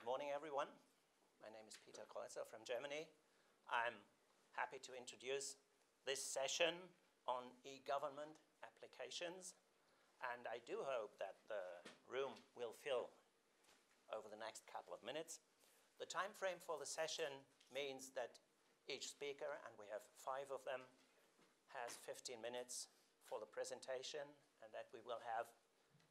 morning, everyone. My name is Peter Kreuzer from Germany. I'm happy to introduce this session on e-government applications, and I do hope that the room will fill over the next couple of minutes. The time frame for the session means that each speaker, and we have 5 of them, has 15 minutes for the presentation, and that we will have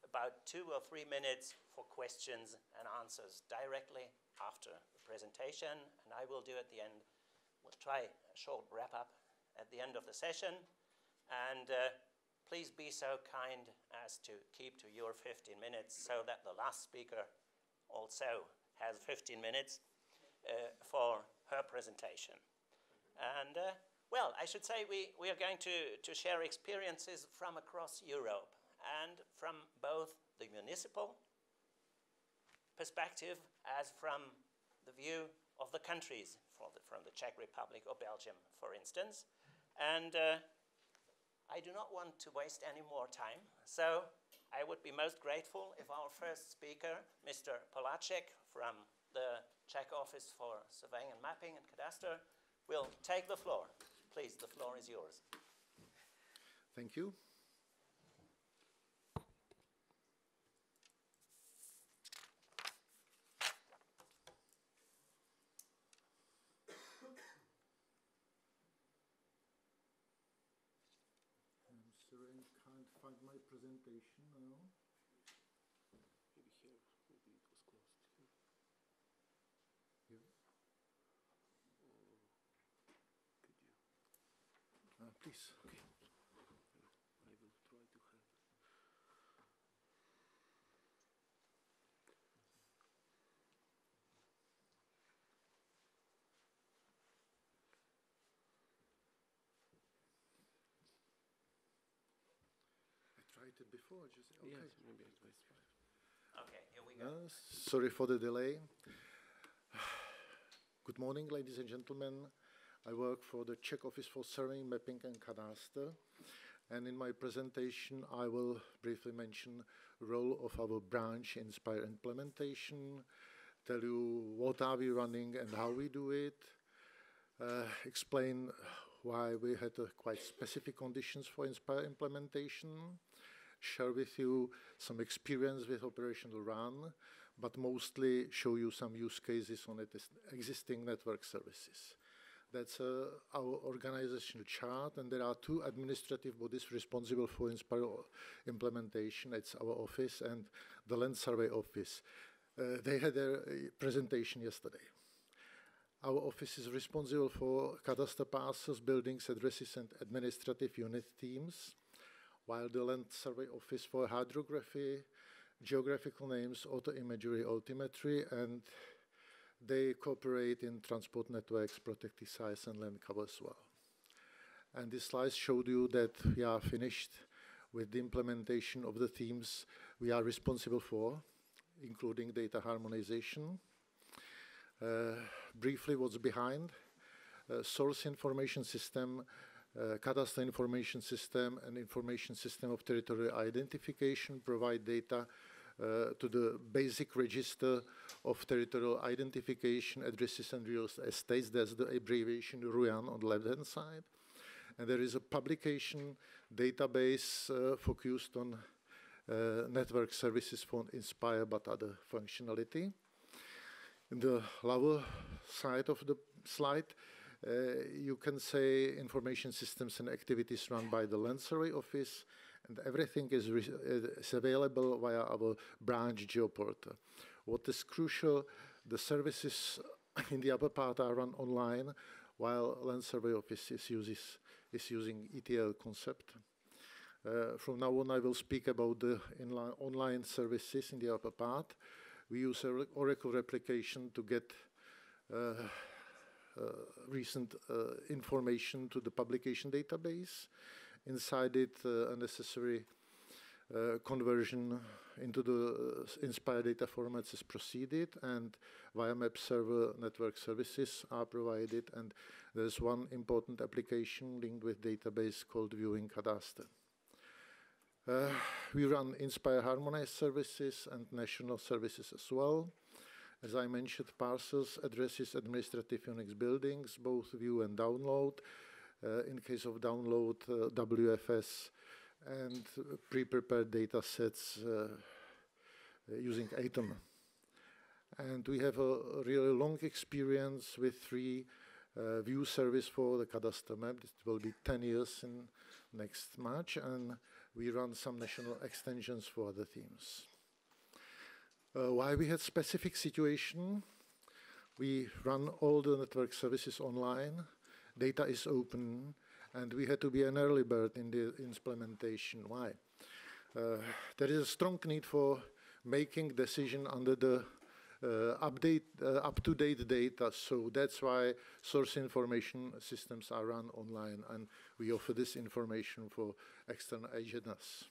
about 2 or 3 minutes for questions and answers directly after the presentation, and I will do at the end. We'll try a short wrap-up at the end of the session, and please be so kind as to keep to your 15 minutes so that the last speaker also has 15 minutes for her presentation. And well, I should say we are going to share experiences from across Europe and from both the municipal perspective as from the view of the countries, from the Czech Republic or Belgium, for instance. And I do not want to waste any more time, so I would be most grateful if our first speaker, Mr. Poláček from the Czech Office for Surveying and Mapping and Cadastre, will take the floor. Please, the floor is yours. Thank you. I'm sorry, I can't find my presentation now. Maybe here, maybe it was closed. Here? Could you? Please. Okay. I will try to have. I tried it before, just okay. Yes, maybe it was. Okay, here we go. Sorry for the delay. Good morning, ladies and gentlemen. I work for the Czech Office for Surveying, Mapping and Cadastre. And in my presentation, I will briefly mention the role of our branch Inspire implementation, tell you what are we running and how we do it, explain why we had quite specific conditions for Inspire implementation, share with you some experience with operational run, but mostly show you some use cases on existing network services. That's our organizational chart, and there are 2 administrative bodies responsible for Inspire implementation. It's our office and the Land Survey Office. They had their presentation yesterday. Our office is responsible for cadastre parcels, buildings, addresses, and administrative unit teams, while the Land Survey Office for hydrography, geographical names, auto imagery, altimetry, and they cooperate in transport networks, protected sites, and land cover as well. And this slide showed you that we are finished with the implementation of the themes we are responsible for, including data harmonization. Briefly, what's behind? Source information system, cadastre information system, and information system of territorial identification provide data to the basic register of territorial identification, addresses, and real estates. That's the abbreviation RUAN on the left-hand side. And there is a publication database focused on network services for Inspire, but other functionality. In the lower side of the slide, you can say information systems and activities run by the Land Survey Office, and everything is available via our branch GeoPortal. What is crucial, the services in the upper part are run online, while Land Survey Office is using ETL concept. From now on, I will speak about the online services in the upper part. We use Oracle replication to get recent information to the publication database. Inside it, unnecessary conversion into the Inspire data formats is proceeded, and via map server network services are provided, and there's one important application linked with database called Viewing Cadastre. We run Inspire harmonized services and national services as well. as I mentioned, parcels, addresses, administrative Unix buildings, both view and download. In case of download, WFS, and pre-prepared data sets using Atom. And we have a really long experience with free view service for the cadastre map. It will be 10 years in next March, and we run some national extensions for other themes. Why we had specific situation? We run all the network services online. Data is open, and we had to be an early bird in the implementation. Why? There is a strong need for making decision under the up-to-date data, so that's why source information systems are run online, and we offer this information for external agendas.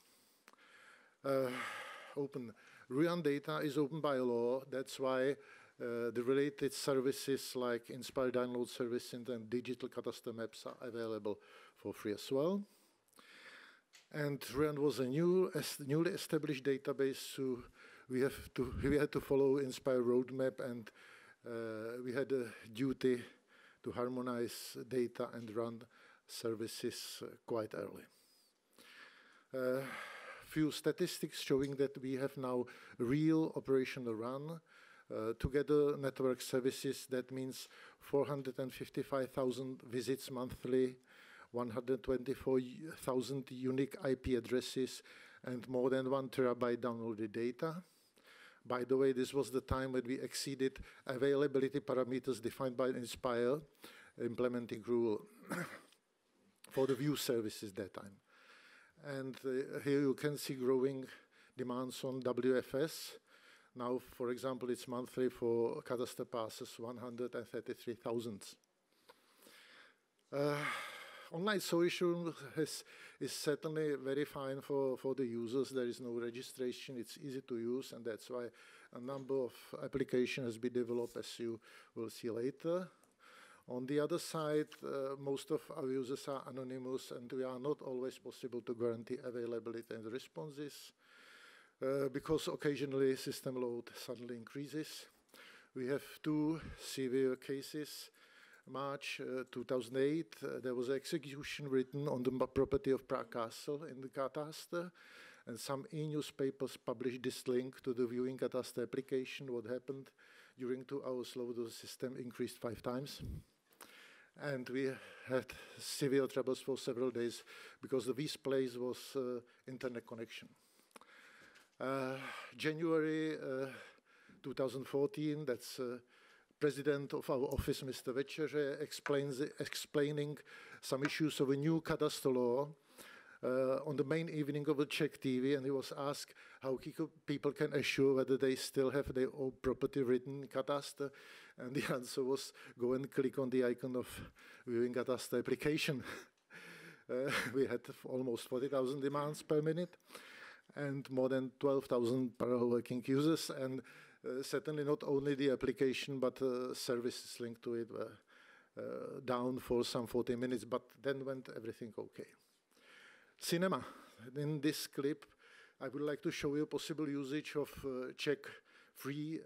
Open. RUAN data is open by law, that's why the related services like Inspire download service and digital cadastre maps are available for free as well. And RUAN was a newly established database, so we had to follow Inspire roadmap, and we had a duty to harmonize data and run services quite early. Few statistics showing that we have now real operational run. Together network services, that means 455,000 visits monthly, 124,000 unique IP addresses, and more than 1 terabyte downloaded data. By the way, this was the time when we exceeded availability parameters defined by Inspire implementing rule for the view services that time. And here you can see growing demands on WFS. Now, for example, it's monthly for cadastre passes, 133,000. Online solution is certainly very fine for the users. There is no registration, it's easy to use, and that's why a number of applications has been developed, as you will see later. On the other side, most of our users are anonymous, and we are not always possible to guarantee availability and responses. Because occasionally system load suddenly increases. We have 2 severe cases. March 2008, there was an execution written on the property of Prague Castle in the cadastre, and some e-newspapers published this link to the viewing cadastre application. What happened during 2 hours load, the system increased 5 times. And we had severe troubles for several days because the weak place was internet connection. January 2014, that's president of our office, Mr. Večeře, explaining some issues of a new cadastre law on the main evening of the Czech TV, and he was asked how people can assure whether they still have their own property written in cadastre, and the answer was go and click on the icon of viewing cadastre application. We had almost 40,000 demands per minute, and more than 12,000 parallel working users, and certainly not only the application, but services linked to it were down for some 40 minutes, but then went everything okay. Cinema. In this clip, I would like to show you possible usage of Czech free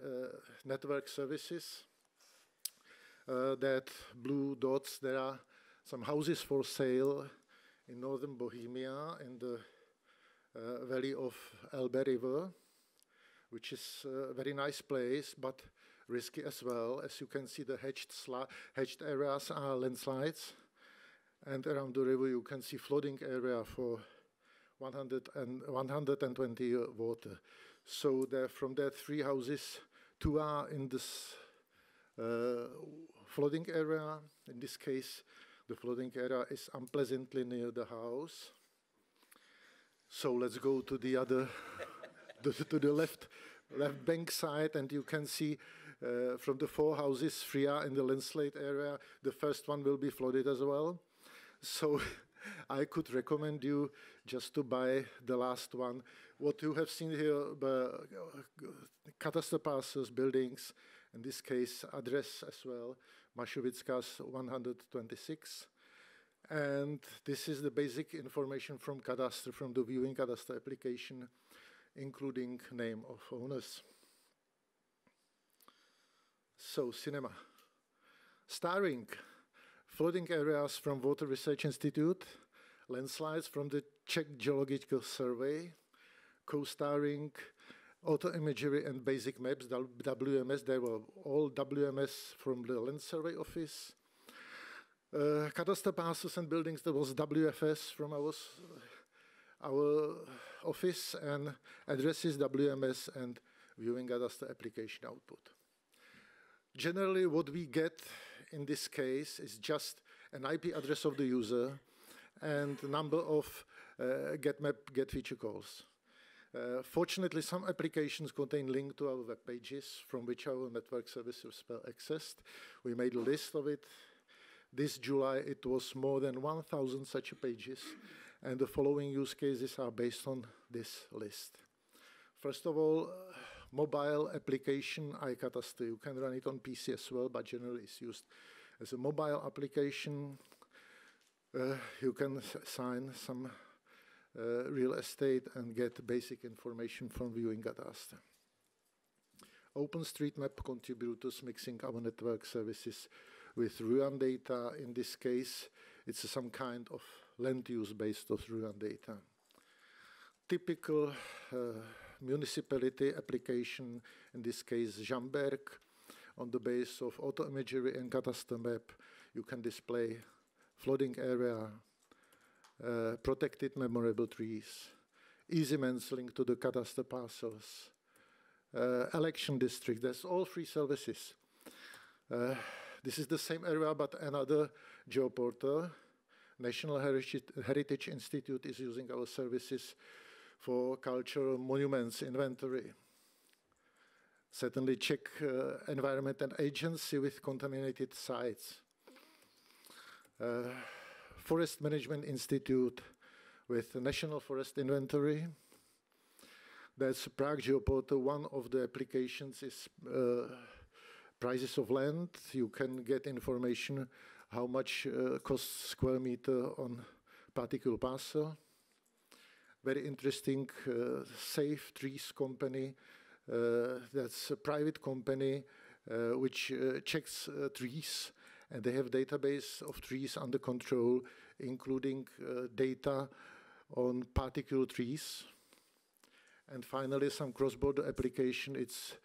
network services. That blue dots, there are some houses for sale in northern Bohemia in the valley of Elbe River, which is a very nice place, but risky as well. As you can see, the hedged areas are landslides, and around the river you can see flooding area for 120 year water. So there, from there, 3 houses, 2 are in this flooding area. In this case, the flooding area is unpleasantly near the house. So let's go to the other, to the left bank side, and you can see from the 4 houses, 3 are in the landslide area. The first one will be flooded as well. So I could recommend you just to buy the last one. What you have seen here, the cadastre parcels, buildings, in this case, address as well, Mašovickas 126. And this is the basic information from cadastre, from the viewing cadastre application, including name of owners. So, cinema. Starring flooding areas from Water Research Institute, landslides from the Czech Geological Survey, co-starring auto imagery and basic maps, WMS. They were all WMS from the Land Survey Office. Cadastre parcels and buildings, there was WFS from our office, and addresses, WMS, and viewing cadastre application output. Generally, what we get in this case is just an IP address of the user and number of get map, get feature calls. Fortunately, some applications contain link to our web pages from which our network services were accessed. We made a list of it. This July, it was more than 1,000 such pages, and the following use cases are based on this list. First of all, mobile application iCadastre. You can run it on PC as well, but generally it's used as a mobile application. You can sign some real estate and get basic information from viewing cadastre. OpenStreetMap contributors mixing our network services with RUAN data. In this case, it's some kind of land use based of RUAN data. Typical municipality application, in this case Hamburg, on the base of auto imagery and cadastre map, you can display flooding area, protected memorable trees, easy mans linked to the cadastre parcels, election district. That's all free services. This is the same area, but another geoportal. National Heritage Institute is using our services for cultural monuments inventory. Certainly Czech Environment and Agency with contaminated sites. Forest Management Institute with National Forest Inventory. That's Prague Geoportal. One of the applications is prices of land. You can get information how much costs square meter on particular parcel. Very interesting, Safe Trees company. That's a private company which checks trees, and they have database of trees under control, including data on particular trees. And finally, some cross-border application. It's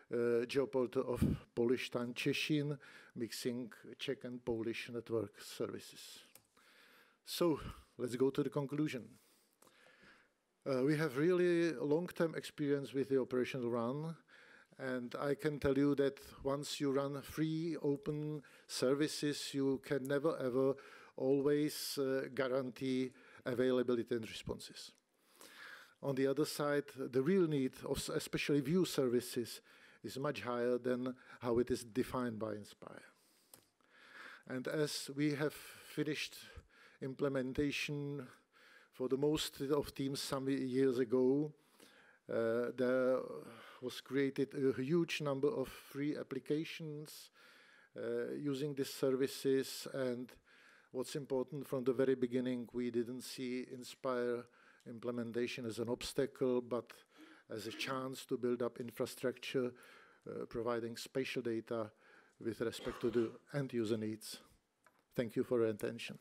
geoportal of Polish Stan Češin, mixing Czech and Polish network services. So let's go to the conclusion. We have really long-term experience with the operational run, and I can tell you that once you run free, open services, you can never, ever, always guarantee availability and responses. On the other side, the real need of especially view services is much higher than how it is defined by Inspire. And as we have finished implementation for the most of teams some years ago, there was created a huge number of free applications using these services. And what's important, from the very beginning, we didn't see Inspire implementation as an obstacle, but as a chance to build up infrastructure, providing spatial data with respect to the end user needs. Thank you for your attention.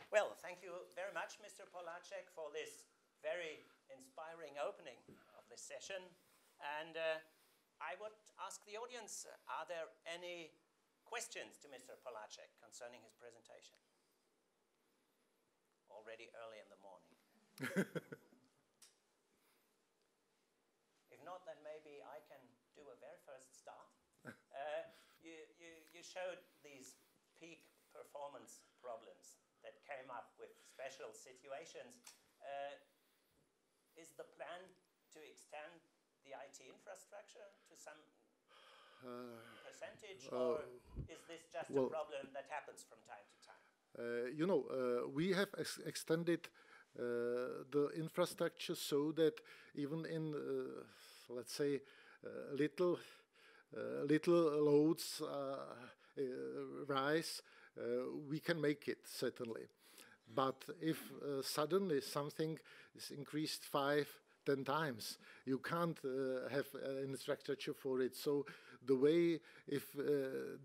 Well, thank you very much, Mr. Polacek, for this very inspiring opening of this session. And I would ask the audience, are there any questions to Mr. Polacek concerning his presentation? Already early in the morning. If not, then maybe I can do a very first start. You showed these peak performance problems that came up with special situations. Is the plan to extend the IT infrastructure to some percentage, or is this just a problem that happens from time to time? We have extended the infrastructure so that even in, let's say, little loads rise, we can make it, certainly. But if suddenly something is increased 5, 10 times. You can't have an infrastructure for it. So the way, if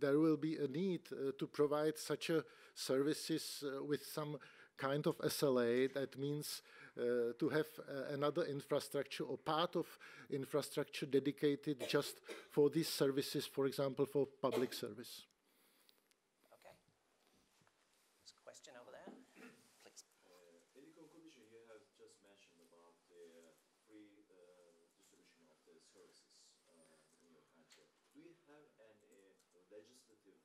there will be a need to provide such a services with some kind of SLA, that means to have another infrastructure or part of infrastructure dedicated just for these services, for example, for public service. Okay. There's a question over there, please. In the conclusion, you have just mentioned about the free distribution of the services in your country. Do you have any legislative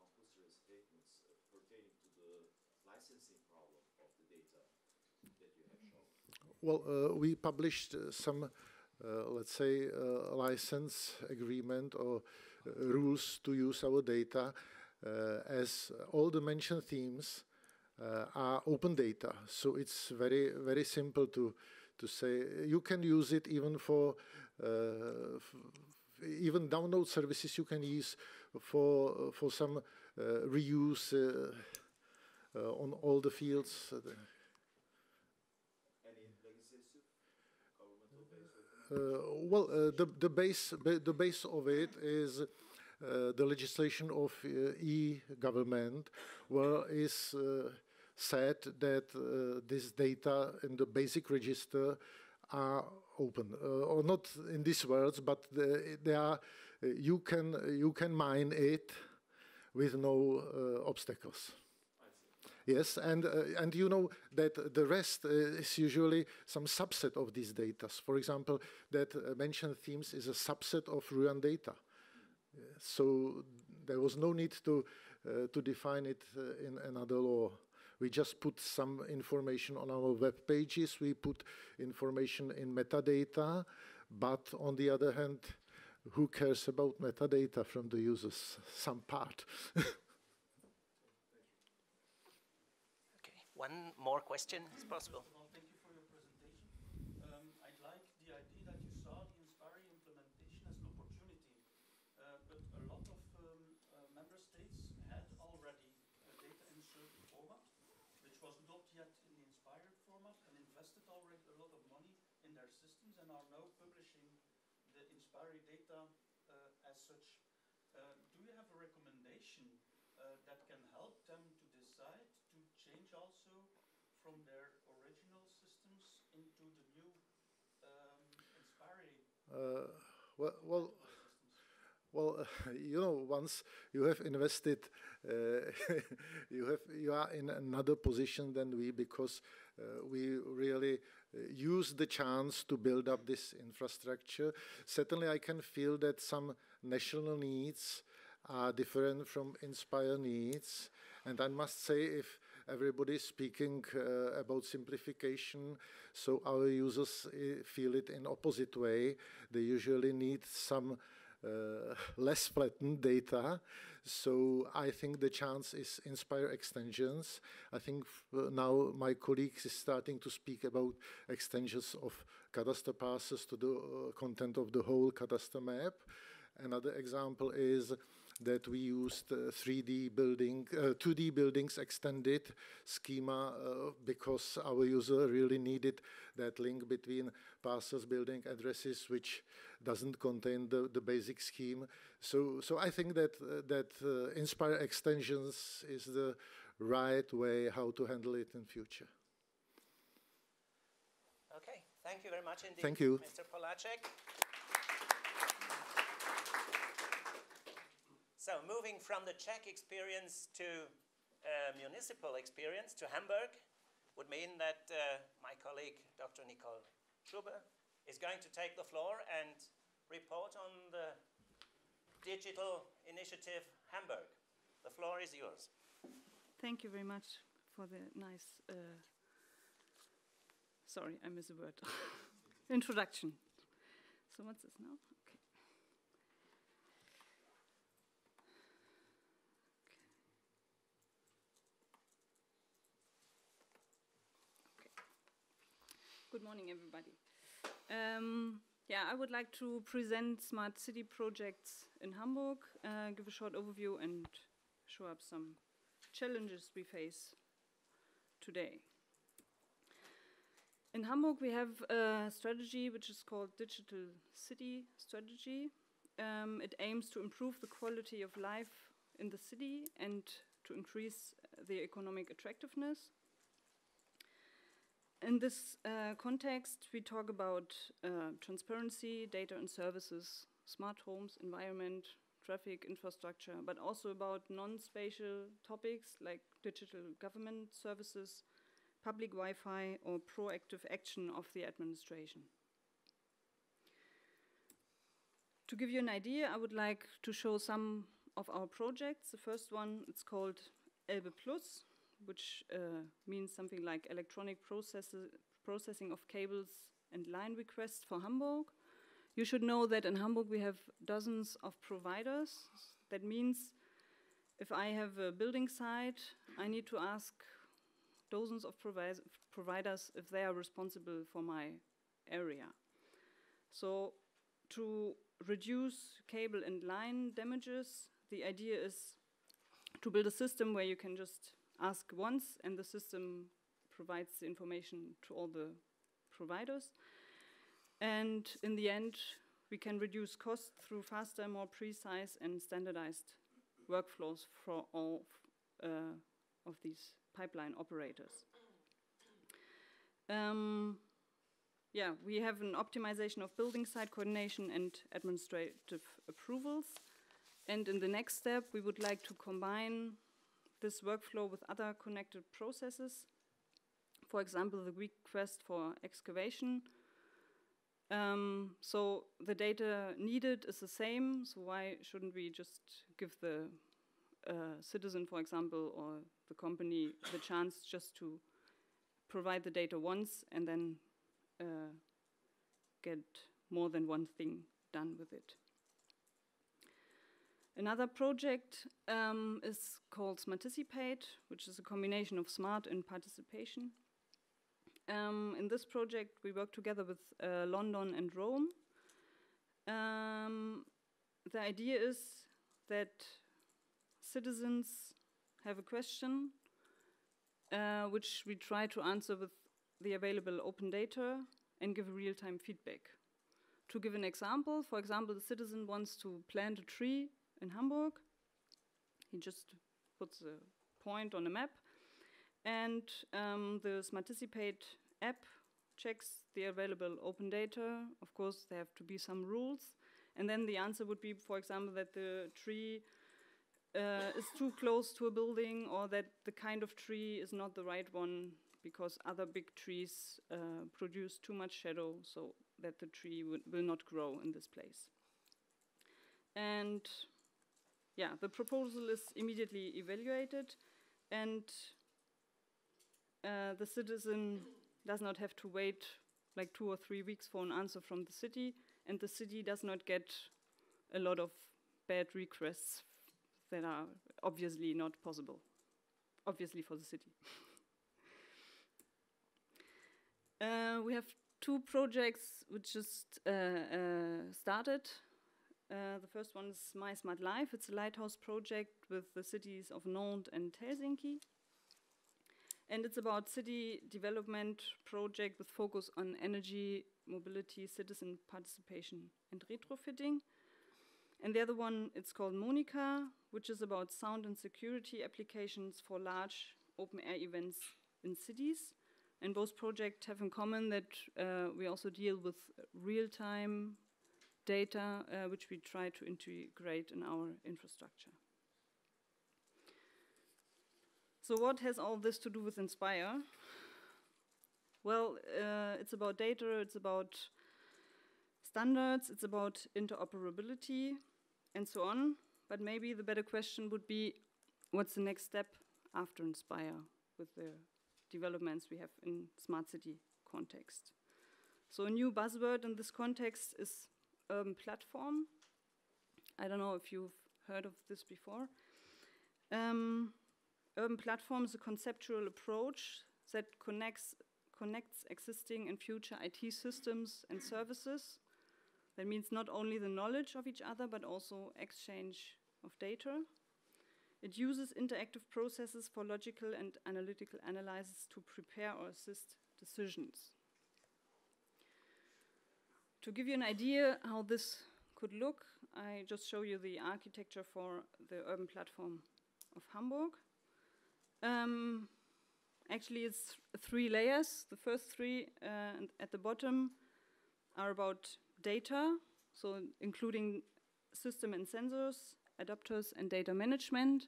compulsory statements pertaining to the licensing problem of the data that you have shown? Well, we published some, let's say, license agreement or rules to use our data, as all the mentioned themes are open data. So it's very, very simple to say you can use it even for even download services. You can use for some reuse on all the fields. Well, the base of it is the legislation of eGovernment, where is said that this data in the basic register are open, or not in these words, but they are. You can mine it with no obstacles. Yes, and you know that the rest is usually some subset of these data. For example, that mentioned themes is a subset of RUAN data. So there was no need to define it in another law. We just put some information on our web pages. We put information in metadata, but on the other hand, who cares about metadata from the users? Some part. One more question is possible. Well, thank you for your presentation. I like the idea that you saw the Inspire implementation as an opportunity, but a lot of member states had already data in a certain format, which was not yet in the inspired format, and invested already a lot of money in their systems and are now publishing the inspired data as such. Do you have a recommendation that can help them to decide to change also from their original systems into the new inspired Well, you know, once you have invested, you are in another position than we, because we really use the chance to build up this infrastructure. Certainly, I can feel that some national needs are different from Inspire needs, and I must say, if everybody is speaking about simplification, so our users feel it in opposite way. They usually need some less flattened data. So I think the chance is Inspire extensions. I think now my colleagues is starting to speak about extensions of cadastre parsers to the content of the whole cadastre map. Another example is that we used 2D buildings extended schema because our user really needed that link between parsers, building addresses, which doesn't contain the basic scheme. So I think that Inspire extensions is the right way how to handle it in future. Okay, thank you very much indeed, Thank you. Mr. Polacek. So moving from the Czech experience to municipal experience to Hamburg would mean that my colleague, Dr. Nicole Schubert, is going to take the floor and report on the digital initiative Hamburg. The floor is yours. Thank you very much for the nice, sorry, I missed a word, introduction. So what's this now? Good morning, everybody. Yeah, I would like to present smart city projects in Hamburg, give a short overview and show up some challenges we face today. In Hamburg, we have a strategy which is called Digital City Strategy. It aims to improve the quality of life in the city and to increase the economic attractiveness. In this context, we talk about transparency, data and services, smart homes, environment, traffic infrastructure, but also about non-spatial topics like digital government services, public Wi-Fi, or proactive action of the administration. To give you an idea, I would like to show some of our projects. The first one, it's called Elbe Plus, which means something like electronic processing of cables and line requests for Hamburg. You should know that in Hamburg we have dozens of providers. That means if I have a building site, I need to ask dozens of providers if they are responsible for my area. So to reduce cable and line damages, the idea is to build a system where you can just ask once and the system provides the information to all the providers. And in the end, we can reduce costs through faster, more precise and standardized workflows for all of these pipeline operators. Yeah, we have an optimization of building site coordination and administrative approvals. And in the next step, we would like to combine this workflow with other connected processes. For example, the request for excavation. So the data needed is the same, so why shouldn't we just give the citizen, for example, or the company the chance just to provide the data once and then get more than one thing done with it. Another project is called Smarticipate, which is a combination of smart and participation. In this project, we work together with London and Rome. The idea is that citizens have a question which we try to answer with the available open data and give real-time feedback. To give an example, for example, the citizen wants to plant a tree in Hamburg. He just puts a point on a map, and the Smarticipate app checks the available open data. Of course, there have to be some rules, and then the answer would be, for example, that the tree is too close to a building, or that the kind of tree is not the right one because other big trees produce too much shadow, so that the tree will not grow in this place. And yeah, the proposal is immediately evaluated, and the citizen does not have to wait like 2 or 3 weeks for an answer from the city, and the city does not get a lot of bad requests that are obviously not possible, obviously for the city. We have 2 projects which just started. The first one is My Smart Life. It's a lighthouse project with the cities of Nantes and Helsinki. And it's about city development project with focus on energy, mobility, citizen participation, and retrofitting. And the other one, it's called Monica, which is about sound and security applications for large open-air events in cities. And both projects have in common that we also deal with real-time data, which we try to integrate in our infrastructure. So what has all this to do with Inspire? Well, it's about data, it's about standards, it's about interoperability, and so on. But maybe the better question would be, what's the next step after Inspire with the developments we have in smart city context? So a new buzzword in this context is urban platform. I don't know if you've heard of this before. Urban platform is a conceptual approach that connects existing and future IT systems and services. That means not only the knowledge of each other, but also exchange of data. It uses interactive processes for logical and analytical analysis to prepare or assist decisions. To give you an idea how this could look, I just show you the architecture for the urban platform of Hamburg. Actually, it's 3 layers. The first 3 at the bottom are about data, so including system and sensors, adapters, and data management.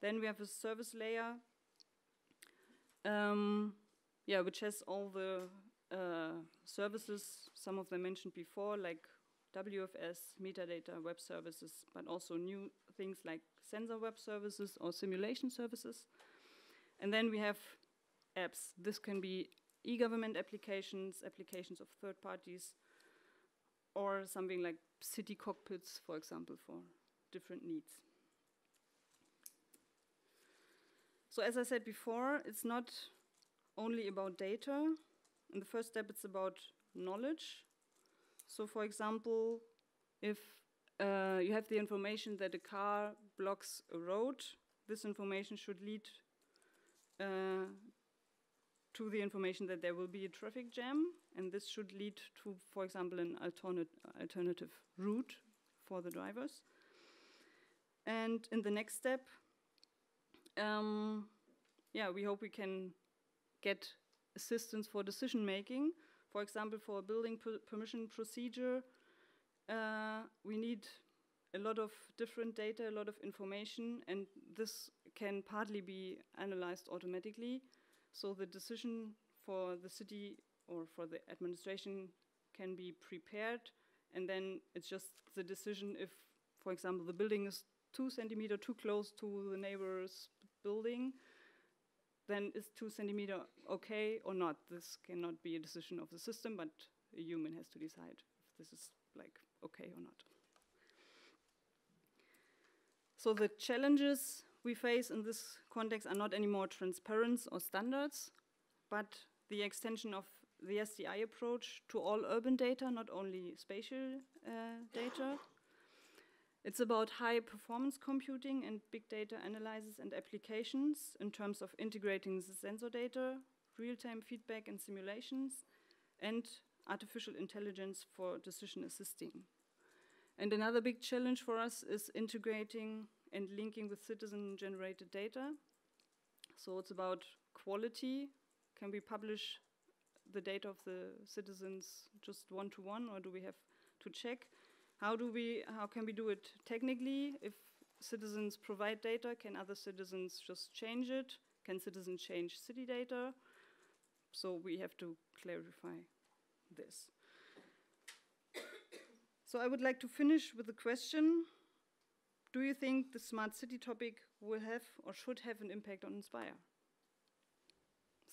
Then we have a service layer, which has all the services, some of them mentioned before, like WFS, metadata, web services, but also new things like sensor web services or simulation services. And then we have apps. This can be eGovernment applications, applications of third parties, or something like city cockpits, for example, for different needs. So as I said before, it's not only about data. In the first step, it's about knowledge. So for example, if you have the information that a car blocks a road, this information should lead to the information that there will be a traffic jam, and this should lead to, for example, an alternative route for the drivers. And in the next step, we hope we can get assistance for decision making. For example, for a building permission procedure, we need a lot of different data, a lot of information, and this can partly be analyzed automatically. So the decision for the city or for the administration can be prepared, and then it's just the decision if, for example, the building is 2 centimeters too close to the neighbor's building, then is 2 centimeters okay or not? This cannot be a decision of the system, but a human has to decide if this is like okay or not. So the challenges we face in this context are not anymore transparency or standards, but the extension of the SDI approach to all urban data, not only spatial data. It's about high performance computing and big data analysis and applications in terms of integrating the sensor data, real-time feedback and simulations, and artificial intelligence for decision assisting. And another big challenge for us is integrating and linking with citizen-generated data. So it's about quality. Can we publish the data of the citizens just one-to-one, or do we have to check? How can we do it technically? If citizens provide data, can other citizens just change it? Can citizens change city data? So we have to clarify this. So I would like to finish with a question. Do you think the smart city topic will have or should have an impact on Inspire?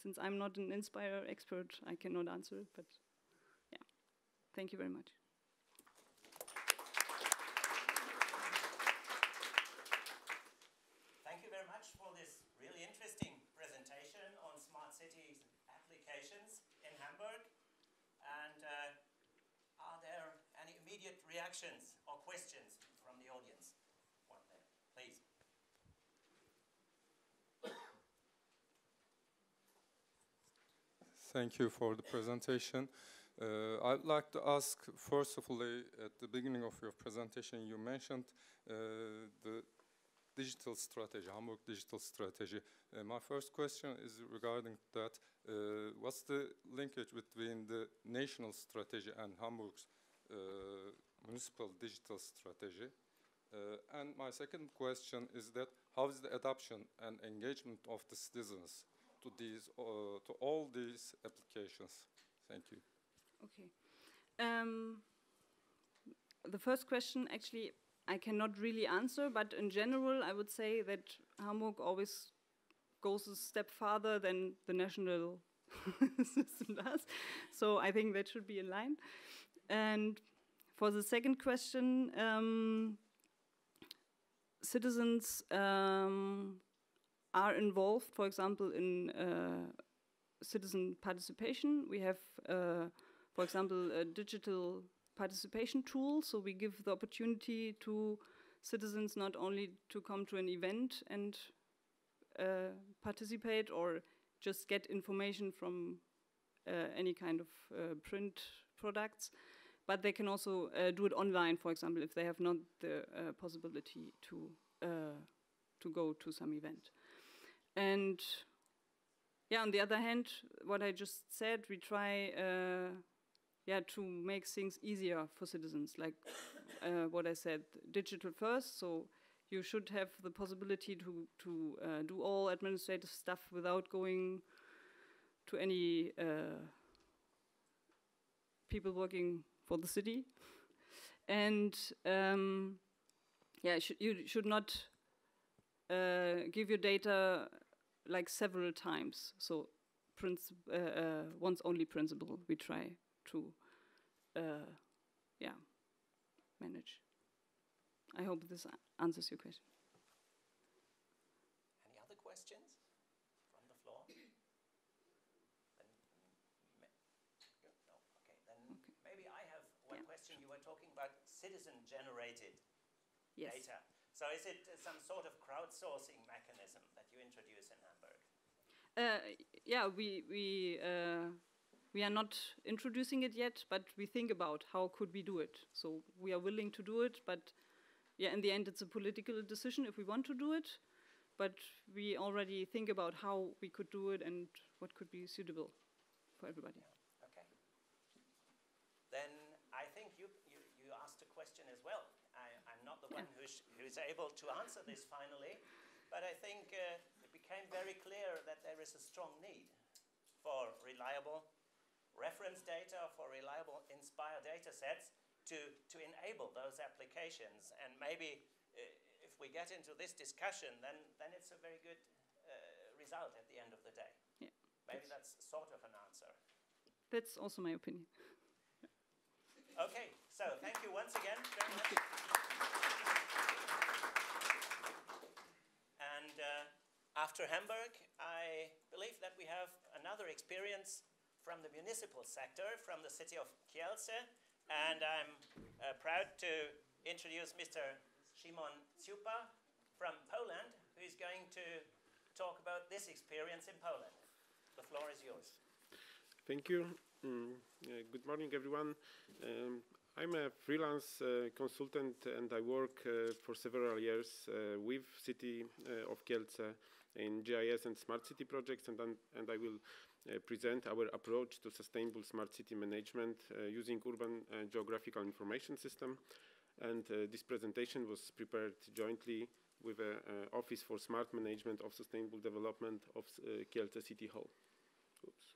Since I'm not an Inspire expert, I cannot answer it, but yeah. Thank you very much. Thank you very much for this really interesting presentation on smart cities applications in Hamburg. And are there any immediate reactions or questions from the audience? One there, please. Thank you for the presentation. I'd like to ask, first of all, at the beginning of your presentation, you mentioned the digital strategy, Hamburg digital strategy. My first question is regarding that. What's the linkage between the national strategy and Hamburg's municipal digital strategy? And my second question is that how is the adoption and engagement of the citizens to these, to all these applications? Thank you. Okay. The first question, actually, I cannot really answer, but in general, I would say that Hamburg always goes a step farther than the national system does. So I think that should be in line. And for the second question, citizens are involved, for example, in citizen participation. We have, for example, a digital participation tool, so we give the opportunity to citizens not only to come to an event and participate or just get information from any kind of print products, but they can also do it online, for example, if they have not the possibility to go to some event. And yeah, on the other hand, what I just said, we try to make things easier for citizens, like what I said, digital first. So you should have the possibility to do all administrative stuff without going to any people working for the city. And you should not give your data like several times. So once only principle we try to manage. I hope this answers your question. Any other questions from the floor? Maybe I have one question. You were talking about citizen-generated data. So is it some sort of crowdsourcing mechanism that you introduce in Hamburg? We are not introducing it yet, but we think about how could we do it. So we are willing to do it, but in the end it's a political decision if we want to do it. But we already think about how we could do it and what could be suitable for everybody. Yeah. Okay. Then I think you asked a question as well. I'm not the one who's able to answer this finally, but I think it became very clear that there is a strong need for reliable reference data, for reliable Inspire data sets to enable those applications. And maybe if we get into this discussion, then it's a very good result at the end of the day. Yeah. Maybe that's sort of an answer. That's also my opinion. Okay, so thank you once again very much. And after Hamburg, I believe that we have another experience from the municipal sector, from the city of Kielce. And I'm proud to introduce Mr. Szymon Ciupa from Poland, who is going to talk about this experience in Poland. The floor is yours. Thank you. Good morning, everyone. I'm a freelance consultant, and I work for several years with City of Kielce in GIS and smart city projects, and I will present our approach to sustainable smart city management using urban geographical information system. And this presentation was prepared jointly with the Office for Smart Management of Sustainable Development of Kielce City Hall. Oops.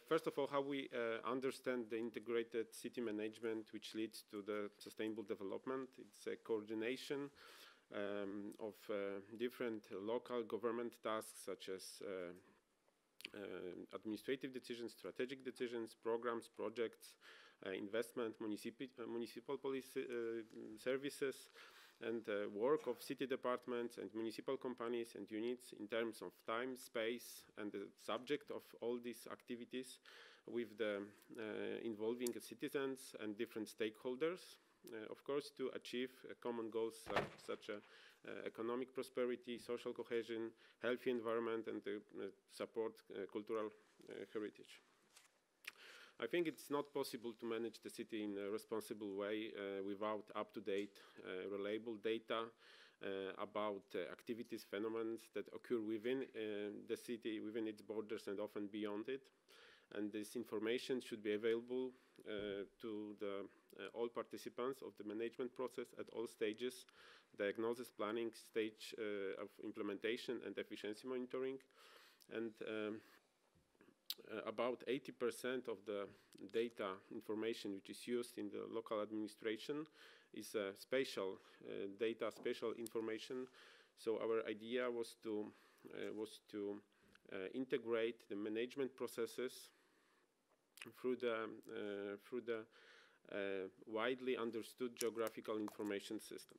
First of all, how we understand the integrated city management, which leads to the sustainable development. It's a coordination of different local government tasks, such as administrative decisions, strategic decisions, programs, projects, investment, municipal policy services, and work of city departments and municipal companies and units in terms of time, space, and the subject of all these activities with the involving citizens and different stakeholders, of course, to achieve common goals such as economic prosperity, social cohesion, healthy environment, and support cultural heritage. I think it's not possible to manage the city in a responsible way without up-to-date, reliable data about activities, phenomena that occur within the city, within its borders, and often beyond it. And this information should be available to all participants of the management process at all stages: diagnosis, planning, stage of implementation, and efficiency monitoring. And about 80% of the data information which is used in the local administration is spatial data, spatial information. So our idea was to integrate the management processes through the widely understood geographical information system.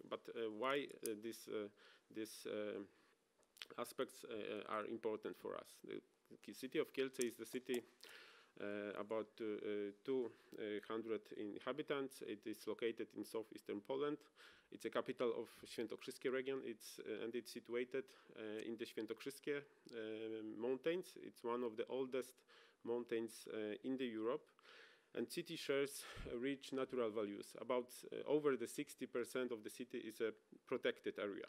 But why these aspects are important for us? The city of Kielce is the city about 200 inhabitants. It is located in southeastern Poland. It's a capital of Świętokrzyskie region. And it's situated in the Świętokrzyskie mountains. It's one of the oldest mountains in the Europe. And city shares rich natural values. About over the 60% of the city is a protected area.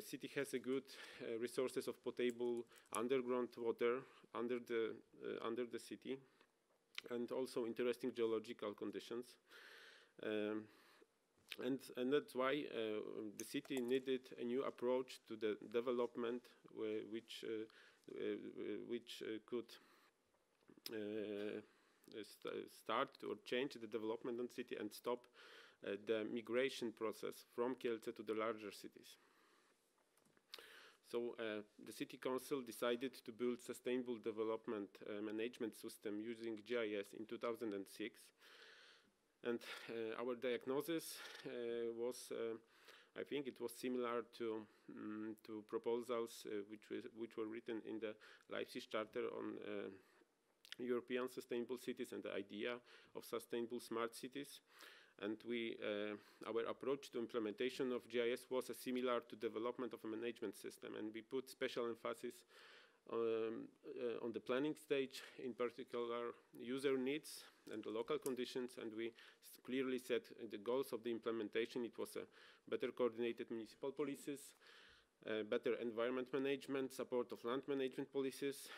City has a good resources of potable underground water under the city, and also interesting geological conditions. And that's why the city needed a new approach to the development, which could start or change the development in the city and stop the migration process from Kielce to the larger cities. So the city council decided to build sustainable development management system using GIS in 2006. And our diagnosis was, I think it was similar to proposals which were written in the Leipzig Charter on European sustainable cities and the idea of sustainable smart cities. And our approach to implementation of GIS was similar to development of a management system, and we put special emphasis on the planning stage, in particular user needs and the local conditions, and we clearly set the goals of the implementation. It was a better coordinated municipal policies, better environment management, support of land management policies,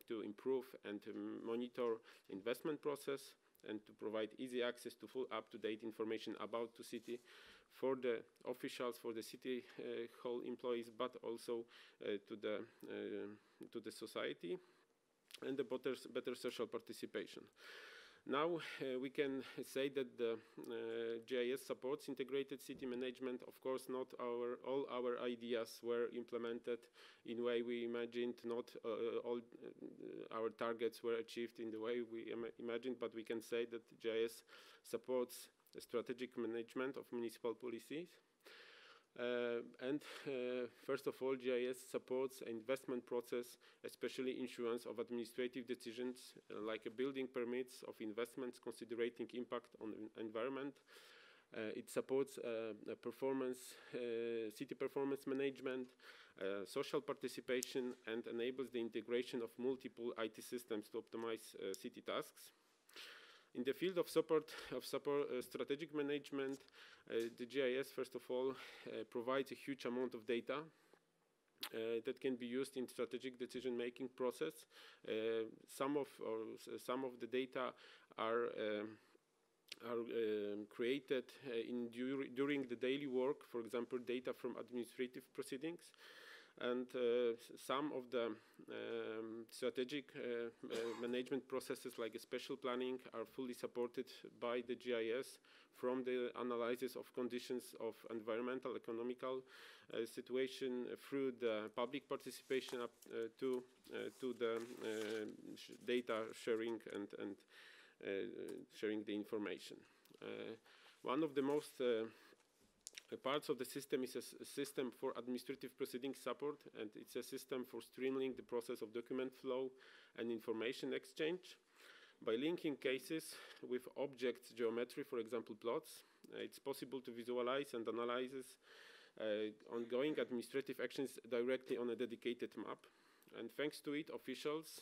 to improve and to monitor investment process, and to provide easy access to full up-to-date information about the city for the officials, for the city hall employees, but also to the society, and the better social participation. Now we can say that the GIS supports integrated city management. Of course, not all our ideas were implemented in the way we imagined. Not all our targets were achieved in the way we imagined, but we can say that GIS supports the strategic management of municipal policies. First of all, GIS supports investment process, especially issuance of administrative decisions like building permits of investments considering impact on the environment. It supports city performance management, social participation, and enables the integration of multiple IT systems to optimize city tasks. In the field of support strategic management, the GIS, first of all, provides a huge amount of data that can be used in strategic decision-making process. Some of the data are created during the daily work, for example, data from administrative proceedings. And some of the strategic management processes, like spatial planning, are fully supported by the GIS, from the analysis of conditions of environmental, economical situation through the public participation up to the data sharing and sharing the information. One of the most parts of the system is a system for administrative proceedings support, and it's a system for streamlining the process of document flow and information exchange. By linking cases with objects geometry, for example plots, it's possible to visualize and analyze ongoing administrative actions directly on a dedicated map. And thanks to it, officials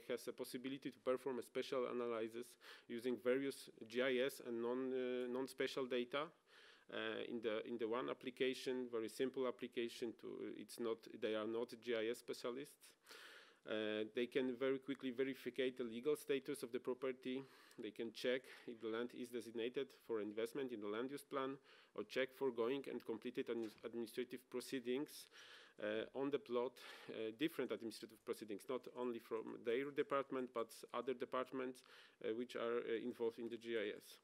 has a possibility to perform a special analysis using various GIS and non-spatial data. In the one application, very simple application, they are not GIS specialists. They can very quickly verify the legal status of the property. They can check if the land is designated for investment in the land use plan, or check for going and completed administrative proceedings on the plot, different administrative proceedings, not only from their department, but other departments which are involved in the GIS.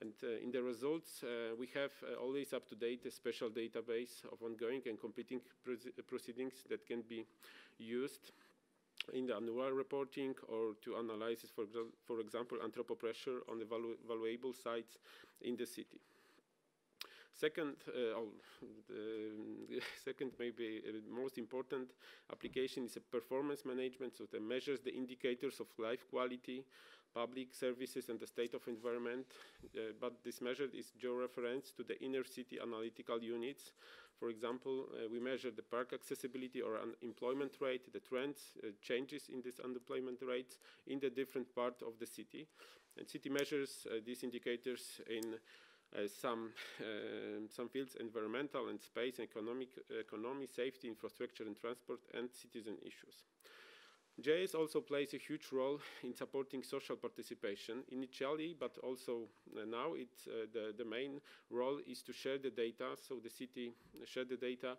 And in the results, we have always up-to-date a special database of ongoing and completing proceedings that can be used in the annual reporting, or to analyze, for example, anthropopressure on the valuable sites in the city. Second, the second maybe most important application is a performance management, so that measures the indicators of life quality, public services, and the state of environment. But this measure is georeferenced to the inner city analytical units. For example, we measure the park accessibility or unemployment rate, the trends, changes in this unemployment rates in the different part of the city. And city measures these indicators in some fields: environmental and space, economy, safety, infrastructure and transport, and citizen issues. GIS also plays a huge role in supporting social participation initially, but also now the main role is to share the data. So the city share the data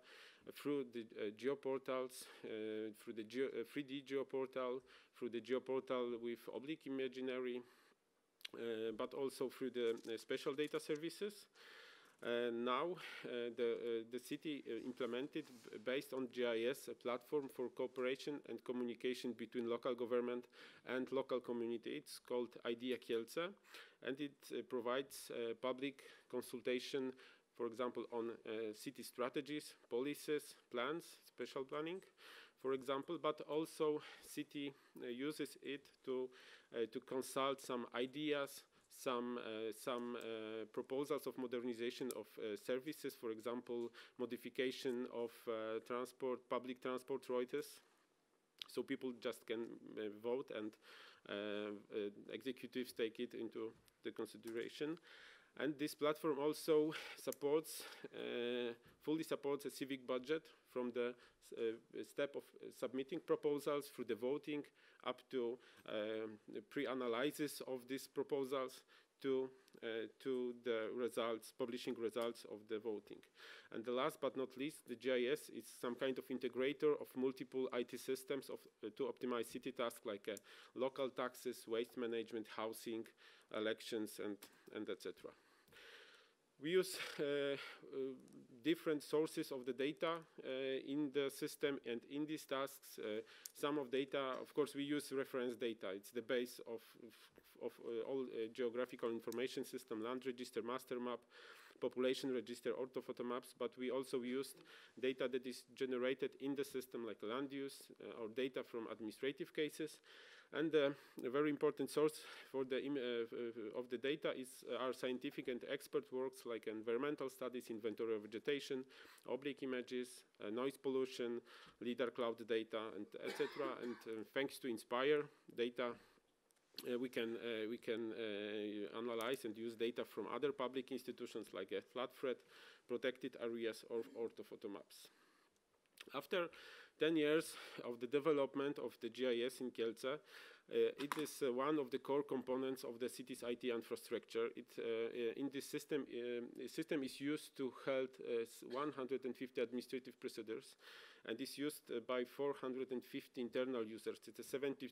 through the geoportals, through the 3D geoportal, through the geoportal with oblique imaginary, but also through the special data services. Now the city implemented, based on GIS, a platform for cooperation and communication between local government and local community. It's called Idea Kielce, and it provides public consultation, for example, on city strategies, policies, plans, special planning, for example, but also city uses it to consult some ideas, some proposals of modernization of services, for example, modification of public transport routes, so people just can vote and executives take it into the consideration. And this platform also supports, fully supports a civic budget from the step of submitting proposals through the voting up to pre-analysis of these proposals to the results, publishing results of the voting. And the last but not least, the GIS is some kind of integrator of multiple IT systems to optimize city tasks like local taxes, waste management, housing, elections, and etc. We use different sources of the data in the system, and in these tasks, some of data, of course, we use reference data. It's the base of all geographical information system: land register, master map, population register, orthophoto maps. But we also used data that is generated in the system, like land use or data from administrative cases. And a very important source for the of the data is our scientific and expert works, like environmental studies, inventory of vegetation, oblique images, noise pollution, LIDAR cloud data, and etc. And thanks to Inspire data, we can analyze and use data from other public institutions like flat-thread, protected areas, or orthophoto maps. After 10 years of the development of the GIS in Kielce, it is one of the core components of the city's IT infrastructure. In this system, system is used to hold 150 administrative procedures, and is used by 450 internal users. It's 72%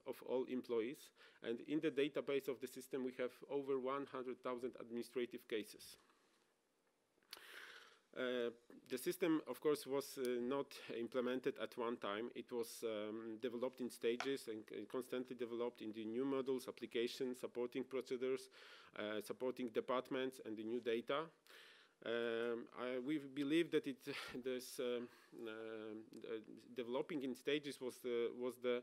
of all employees, and in the database of the system we have over 100,000 administrative cases. The system, of course, was not implemented at one time. It was developed in stages and constantly developed in the new modules, applications, supporting procedures, supporting departments, and the new data. We believe that developing in stages was the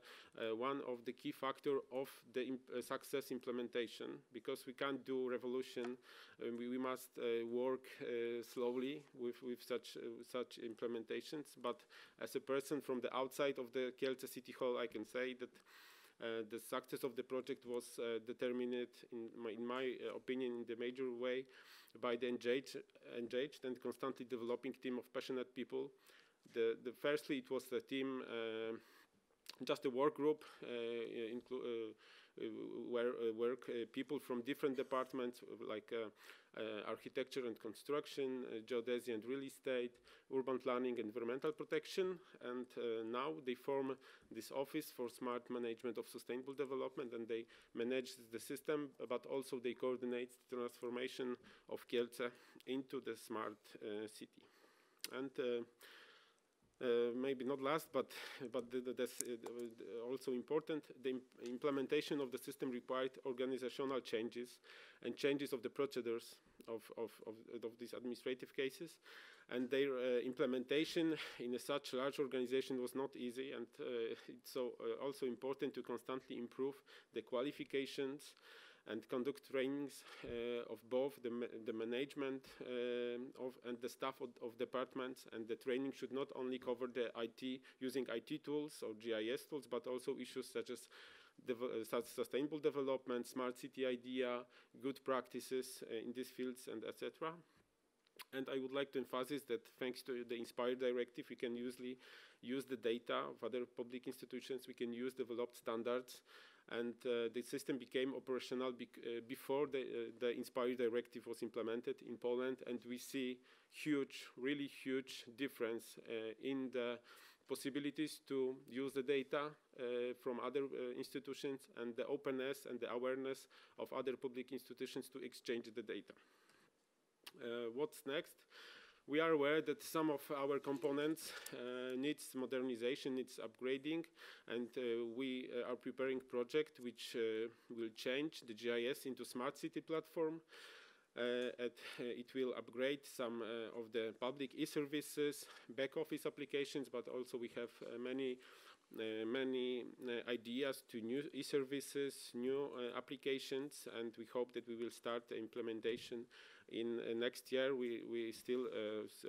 one of the key factor of the success implementation, because we can't do revolution. We must work slowly with such implementations. But as a person from the outside of the Kielce City Hall, I can say that the success of the project was determined, in my opinion, in the major way by the engaged and constantly developing team of passionate people. Firstly, it was a team, just a work group, where work people from different departments like architecture and construction, geodesy and real estate, urban planning, environmental protection, and now they form this office for smart management of sustainable development, and they manage the system, but also they coordinate the transformation of Kielce into the smart city. And maybe not last, but that's also important. The implementation of the system required organizational changes and changes of the procedures of these administrative cases, and their implementation in such large organization was not easy, and it's also important to constantly improve the qualifications and conduct trainings of both the management and the staff of departments, and the training should not only cover the IT, using IT tools or GIS tools, but also issues such as sustainable development, smart city idea, good practices in these fields, and etc. And I would like to emphasize that thanks to the INSPIRE directive, we can usually use the data of other public institutions, we can use developed standards, and the system became operational before the INSPIRE directive was implemented in Poland, and we see really huge difference in the possibilities to use the data from other institutions, and the openness and the awareness of other public institutions to exchange the data. What's next? We are aware that some of our components needs modernization, needs upgrading, and we are preparing a project which will change the GIS into smart city platform. It will upgrade some of the public e-services, back office applications, but also we have many ideas to new e-services, new applications, and we hope that we will start the implementation in next year. We still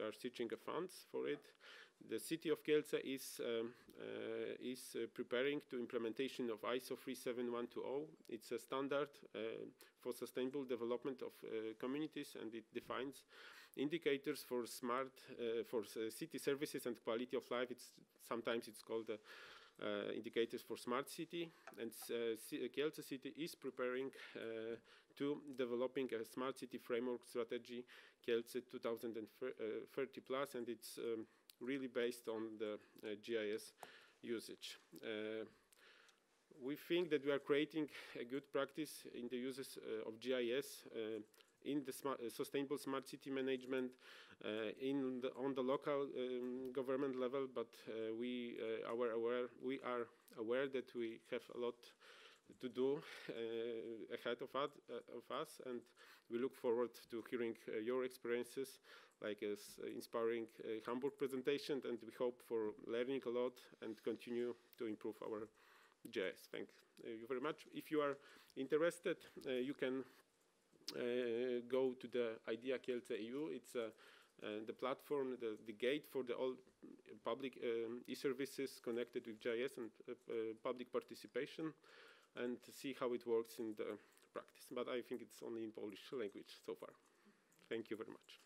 are searching funds for it. The city of Kielce is preparing to implementation of ISO 37120. It's a standard for sustainable development of communities, and it defines indicators for city services and quality of life. Sometimes it's called indicators for smart city, and Kielce city is preparing to developing a smart city framework strategy, Kielce 2030 plus, and it's really based on the GIS usage. We think that we are creating a good practice in the uses of GIS in the sustainable smart city management on the local government level, but we are aware that we have a lot to do ahead of us, and we look forward to hearing your experiences, like inspiring Hamburg presentation, and we hope for learning a lot and continue to improve our GIS. Thank you very much. If you are interested, you can go to the Idea Kielce EU. It's the platform, the gate for the all public e-services connected with GIS and public participation, and see how it works in the practice. But I think it's only in Polish language so far. Thank you very much.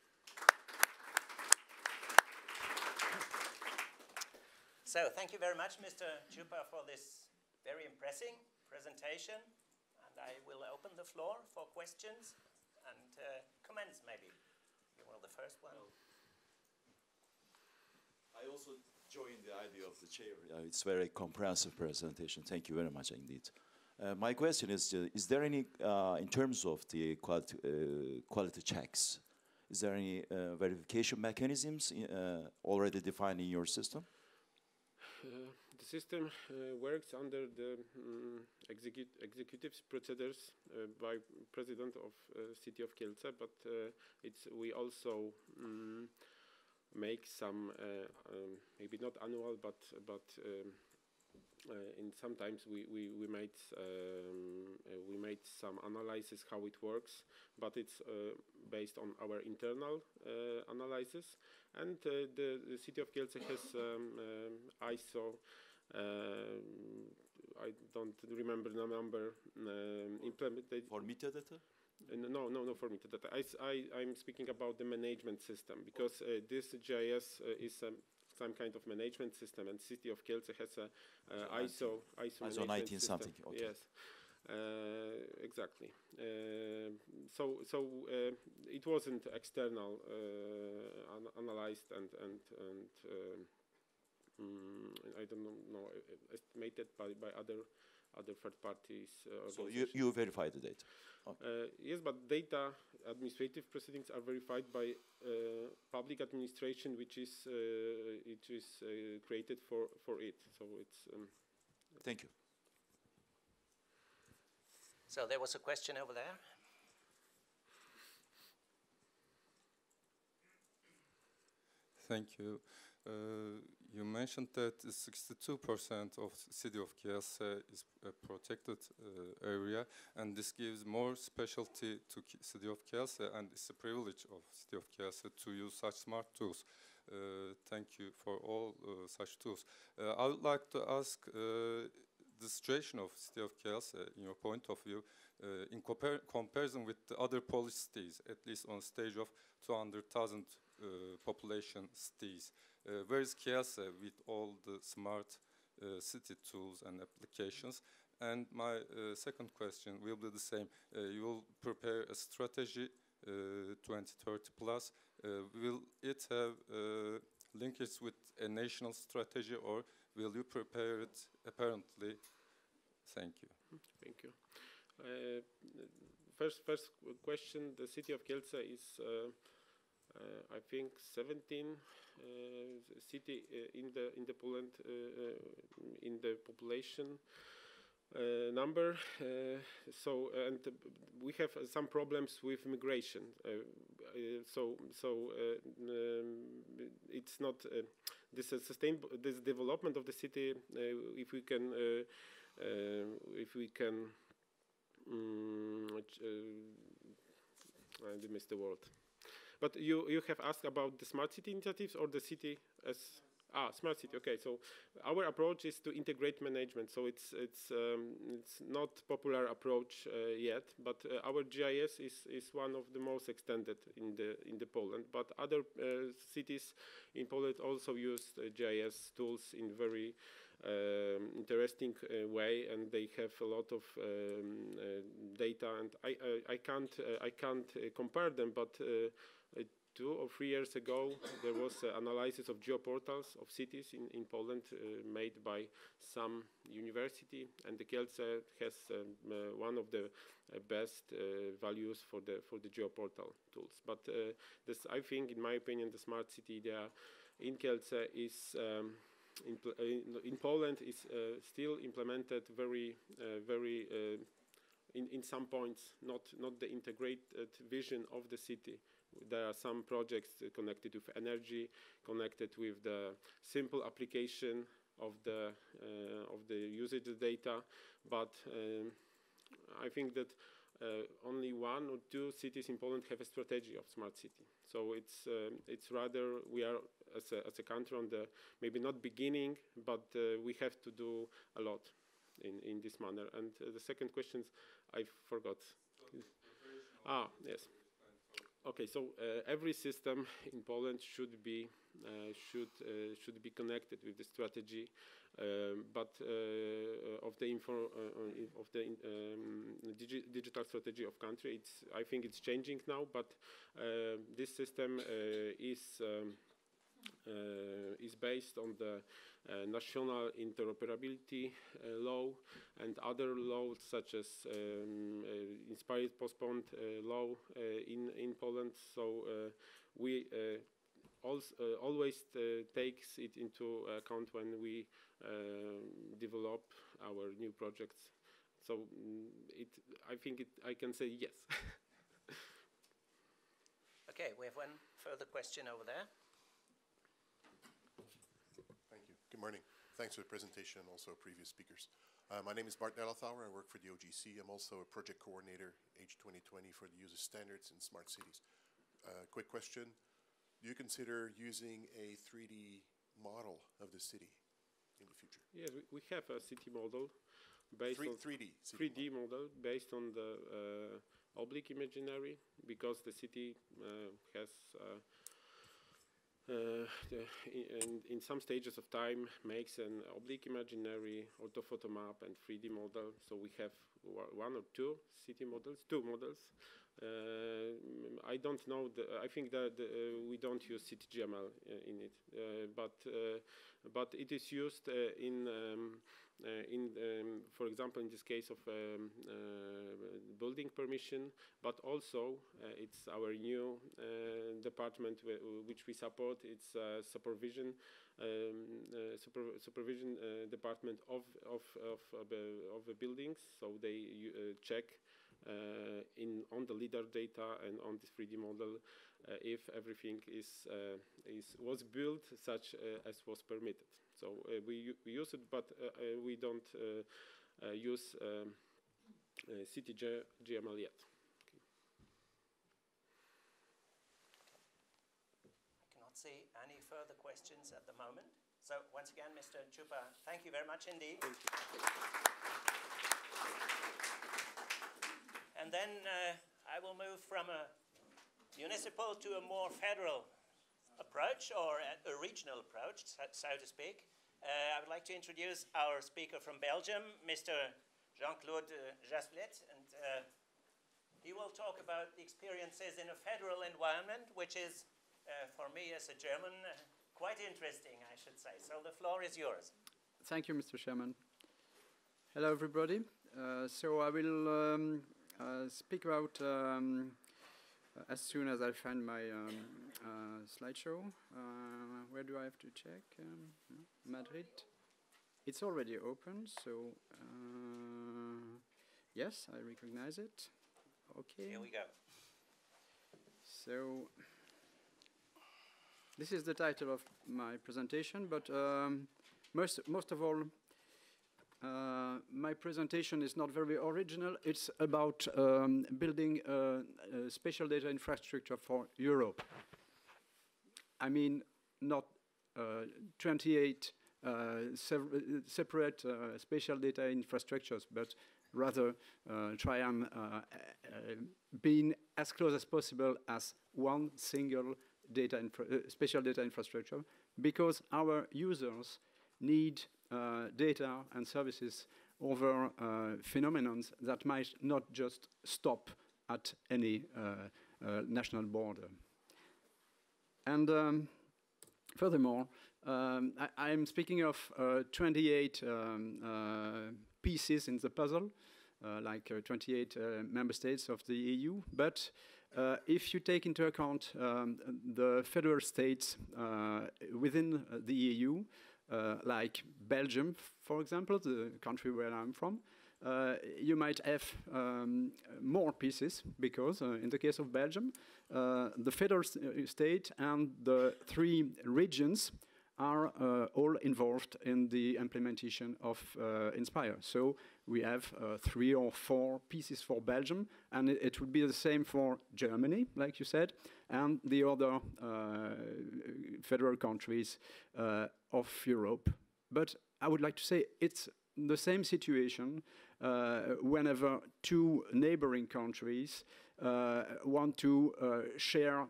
So thank you very much, Mr. Chupa, for this very impressive presentation. And I will open the floor for questions and comments, maybe. You were the first one. I also join the idea of the chair. It's a very comprehensive presentation. Thank you very much indeed. My question is there any, in terms of the quality checks, is there any verification mechanisms already defined in your system? The system works under the executive procedures by President of City of Kielce, but we also make some maybe not annual, but and sometimes we made some analysis how it works, but it's based on our internal analysis. And the City of Kielce has ISO, I don't remember the number, implemented. For metadata? No, for metadata. I'm speaking about the management system, because this GIS is some kind of management system, and City of Kielce has a ISO 19 something. Okay. Yes, exactly. So it wasn't external analyzed and I don't know estimated by other third parties. So you verify the data? Okay. Yes, but data administrative proceedings are verified by public administration, which is created for it. So it's. Thank you. So there was a question over there. Thank you. You mentioned that 62% of city of Kielce is a protected area, and this gives more specialty to city of Kielce, and it's a privilege of city of Kielce to use such smart tools. Thank you for all such tools. I would like to ask the situation of city of Kielce, in your point of view, in comparison with the other Polish cities, at least on stage of 200,000 population cities. Where is Kielce with all the smart city tools and applications? And my second question will be the same. You will prepare a strategy 2030 plus. Will it have linkage with a national strategy, or will you prepare it apparently? Thank you. Thank you. First question. The city of Kielce is, I think, 17 city in the Poland in the population number. So and we have some problems with migration. It's not this sustainable. This development of the city. If we can. I missed the word. But you have asked about the smart city initiatives or the city as smart city. Okay, so our approach is to integrate management. So it's not popular approach yet, but our GIS is one of the most extended in the Poland. But other cities in Poland also use GIS tools in very interesting way, and they have a lot of data. And I can't compare them, but 2 or 3 years ago, there was analysis of geoportals of cities in Poland made by some university, and the Kielce has one of the best values for the geoportal tools. But this, I think, in my opinion, the smart city there in Kielce is in Poland is still implemented very in some points, not the integrated vision of the city. There are some projects connected with energy, connected with the simple application of the usage data, but I think that only 1 or 2 cities in Poland have a strategy of smart city. So it's rather we are as a country on the maybe not beginning, but we have to do a lot in this manner. And the second question I forgot. Yes. Okay, so every system in Poland should be connected with the strategy, but of the digital strategy of country. I think it's changing now, but this system is based on the national interoperability law and other laws such as inspired postponed law in Poland. So we always takes it into account when we develop our new projects. So I think I can say yes. Okay, we have one further question over there. Thank you. Good morning. Thanks for the presentation and also previous speakers. My name is Bart Nelethauer. I work for the OGC. I'm also a project coordinator, H2020, for the use of standards in smart cities. Quick question. Do you consider using a 3D model of the city in the future? Yes, we have a city model based on 3D model based on the oblique imaginary, because the city has in some stages of time makes an oblique imaginary, orthophoto map, and 3D model. So we have 1 or 2 city models, 2 models. I don't know. I think that we don't use CityGML in it, but it is used for example, in this case of building permission, but also it's our new department which we support. It's supervision department of the buildings. So they check on the LIDAR data and on this 3D model if everything was built such as was permitted. So we use it, but we don't use CityGML yet. Okay. I cannot see any further questions at the moment. So once again, Mr. Chupa, thank you very much indeed. Thank you. And then I will move from a municipal to a more federal approach, or a regional approach, so to speak. I would like to introduce our speaker from Belgium, Mr. Jean-Claude Jaslet, and he will talk about the experiences in a federal environment, which is, for me as a German, quite interesting, I should say. So the floor is yours. Thank you, Mr. Chairman. Hello, everybody. So I will speak about as soon as I find my slideshow. Where do I have to check? Madrid. It's already open, so yes, I recognize it. Okay. Here we go. So this is the title of my presentation, but most of all, my presentation is not very original. It's about building a spatial data infrastructure for Europe. I mean, not 28 separate spatial data infrastructures, but rather try and being as close as possible as one single spatial data infrastructure, because our users need data and services over phenomena that might not just stop at any national border. And furthermore, I'm speaking of 28 pieces in the puzzle, like 28 member states of the EU. But if you take into account the federal states within the EU, like Belgium, for example, the country where I'm from, you might have more pieces, because in the case of Belgium, the federal state and the 3 regions are all involved in the implementation of Inspire. So we have 3 or 4 pieces for Belgium, and it would be the same for Germany, like you said, and the other federal countries of Europe. But I would like to say it's the same situation whenever 2 neighboring countries want to share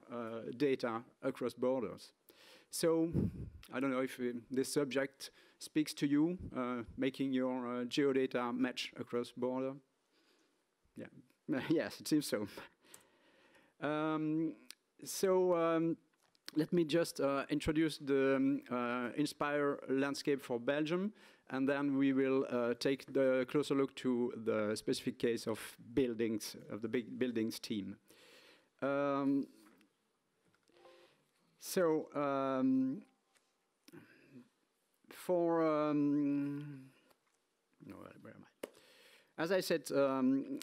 data across borders. So I don't know if this subject speaks to you, making your geodata match across border. Yeah, yes, it seems so. Let me just introduce the Inspire landscape for Belgium, and then we will take the closer look to the specific case of buildings, of the big buildings team. Where am I? As I said, in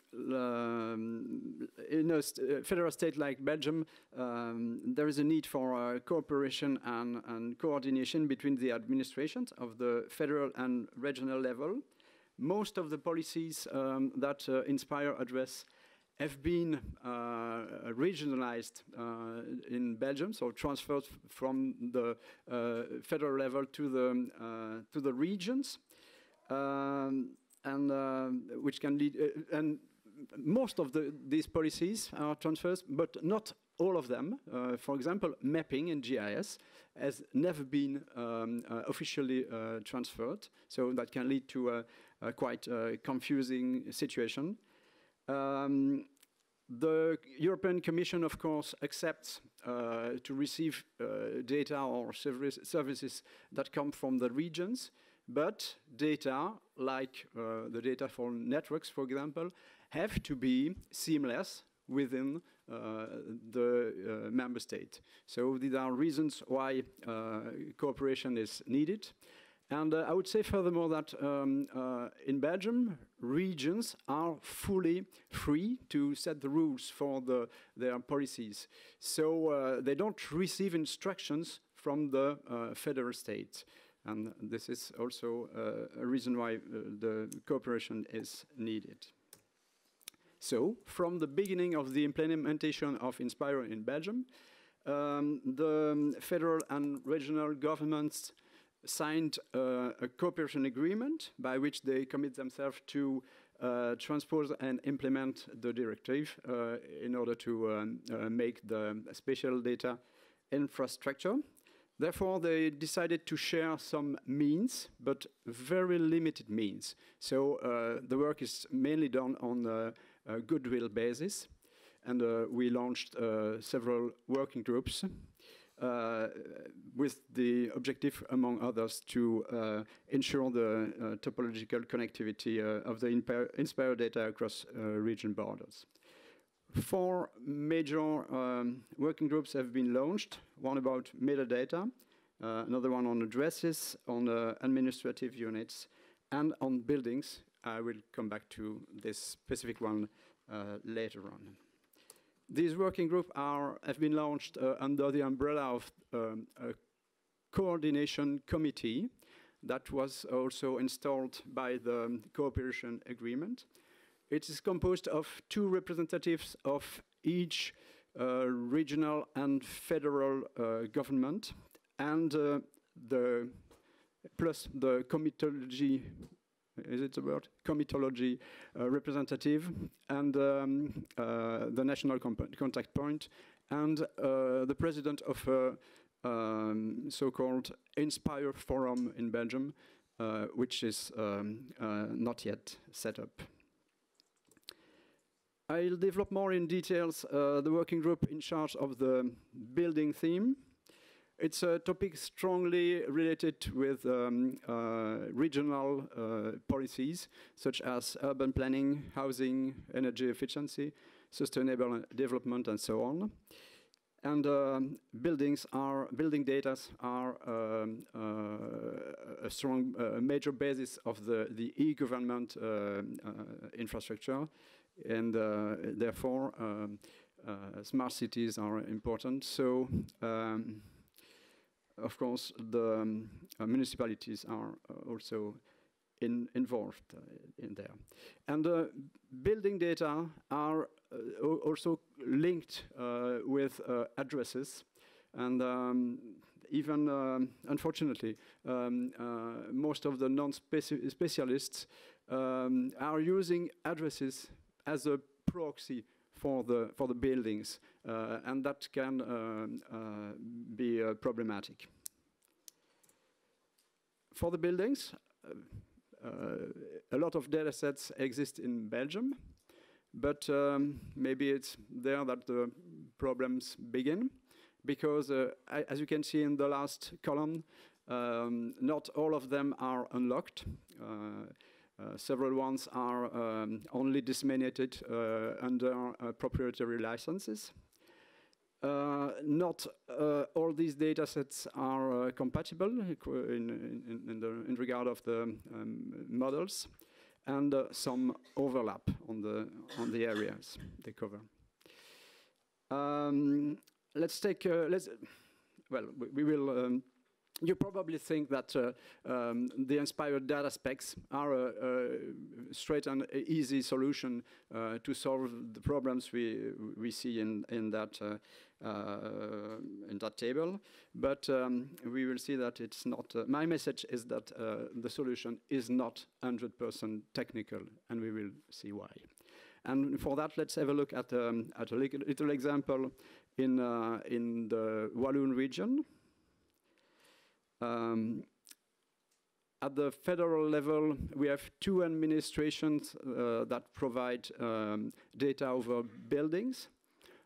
a federal state like Belgium, there is a need for cooperation and coordination between the administrations of the federal and regional level. Most of the policies that Inspire address have been regionalized in Belgium, so transferred from the federal level to the regions. Which can lead, and most of these policies are transferred, but not all of them. For example, mapping in GIS has never been officially transferred, so that can lead to a quite confusing situation. The European Commission, of course, accepts to receive data or services that come from the regions, but data, like the data for networks, for example, have to be seamless within the member state. So these are reasons why cooperation is needed. And I would say furthermore that in Belgium, regions are fully free to set the rules for their policies. So they don't receive instructions from the federal state. And this is also a reason why the cooperation is needed. So, from the beginning of the implementation of Inspire in Belgium, the federal and regional governments signed a cooperation agreement by which they commit themselves to transpose and implement the directive in order to make the spatial data infrastructure. Therefore, they decided to share some means, but very limited means. So the work is mainly done on a goodwill basis, and we launched several working groups with the objective, among others, to ensure the topological connectivity of the Inspire data across region borders. 4 major working groups have been launched, one about metadata, another one on addresses, on administrative units, and on buildings. I will come back to this specific one later on. These working groups have been launched under the umbrella of a coordination committee that was also installed by the cooperation agreement. It is composed of 2 representatives of each regional and federal government, and plus the comitology, is it the word? Comitology representative, and the national contact point, and the president of a so-called Inspire Forum in Belgium, which is not yet set up. I'll develop more in details the working group in charge of the building theme. It's a topic strongly related with regional policies, such as urban planning, housing, energy efficiency, sustainable development, and so on. And building data are a strong major basis of the eGovernment infrastructure, and therefore smart cities are important. So of course the municipalities are also involved in there. And building data are also linked with addresses, and even unfortunately most of the non-specialists are using addresses as a proxy for the buildings, and that can be problematic. For the buildings, a lot of data sets exist in Belgium, but maybe it's there that the problems begin, because as you can see in the last column, not all of them are unlocked. Several ones are only disseminated under proprietary licenses. Not all these data sets are compatible in regard of the models, and some overlap on the areas they cover. We will. You probably think that the inspired data specs are a straight and easy solution to solve the problems we see in that table, but we will see that it's not. My message is that the solution is not 100% technical, and we will see why. And for that, let's have a look at a little example in the Walloon region. at the federal level, we have two administrations that provide data over buildings.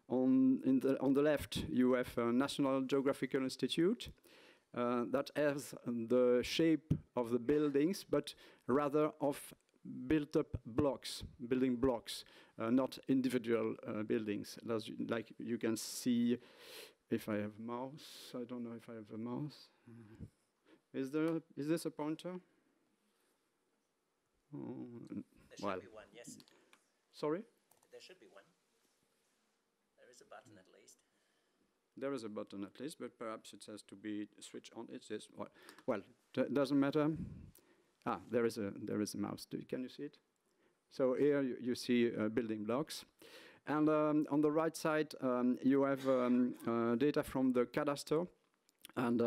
On the left, you have a National Geographical Institute that has the shape of the buildings, but rather of built-up blocks, building blocks, not individual buildings. Like you can see, if I have a mouse, I don't know if I have a mouse. Is this a pointer? There should be one, yes. Sorry? There should be one. There is a button at least. There is a button at least, but perhaps it has to be switched on. It's this. Well, doesn't matter. Ah, there is a mouse. Can you see it? So here you see building blocks. And on the right side, you have data from the cadastre. And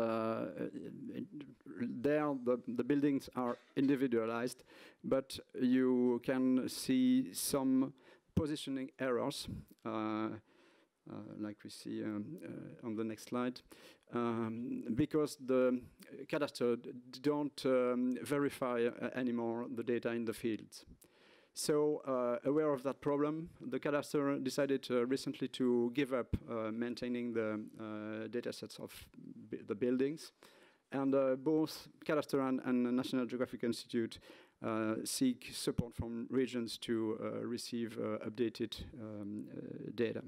there, the buildings are individualized, but you can see some positioning errors, like we see on the next slide, because the cadastre don't verify anymore the data in the fields. So, aware of that problem, the cadastre decided recently to give up maintaining the data sets of the buildings. And both cadastre and the National Geographic Institute seek support from regions to receive updated data,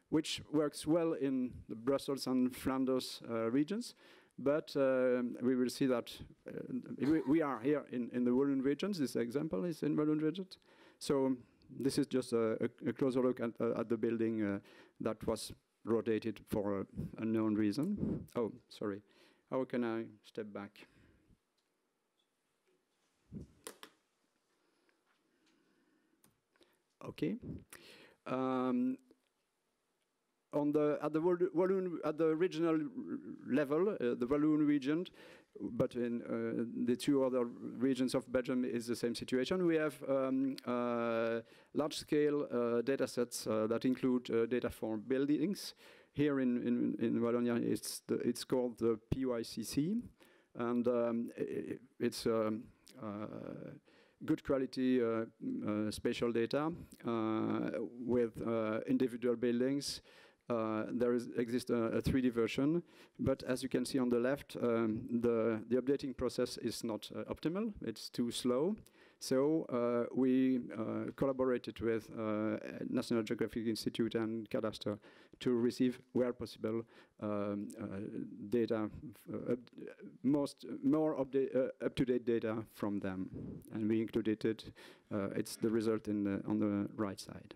which works well in the Brussels and Flanders regions. But we will see that we are here in the Walloon regions. This example is in Walloon region. So this is just a closer look at the building that was rotated for an unknown reason. Oh, sorry. How can I step back? Okay. At the regional level, the Walloon region, but in the two other regions of Belgium is the same situation. We have large-scale data sets that include data for buildings. Here in Wallonia, it's called the PYCC, and it's good quality spatial data with individual buildings. There exists a 3D version, but as you can see on the left, the updating process is not optimal. It's too slow. So we collaborated with National Geographic Institute and Cadastre to receive, where possible, data, more up-to-date data from them, and we included it. It's the result on the right side.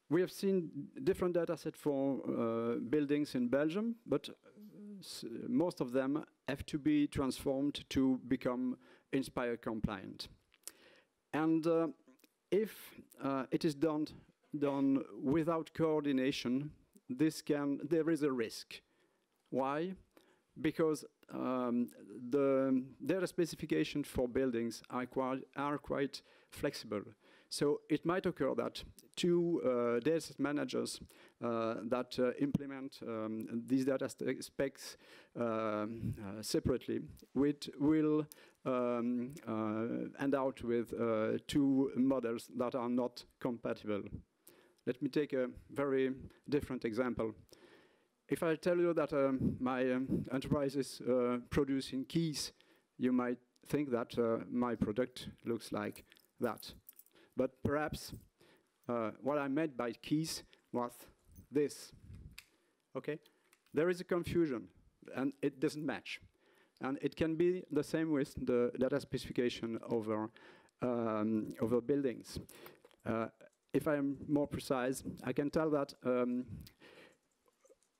We have seen different data sets for buildings in Belgium, but most of them have to be transformed to become Inspire compliant. And if it is done without coordination, there is a risk. Why? Because the data specifications for buildings are quite flexible. So it might occur that two data managers that implement these data specs separately will end out with two models that are not compatible. Let me take a very different example. If I tell you that my enterprise is producing keys, you might think that my product looks like that. But perhaps what I meant by keys was this. Okay? There is a confusion, and it doesn't match. And it can be the same with the data specification over buildings. If I am more precise, I can tell that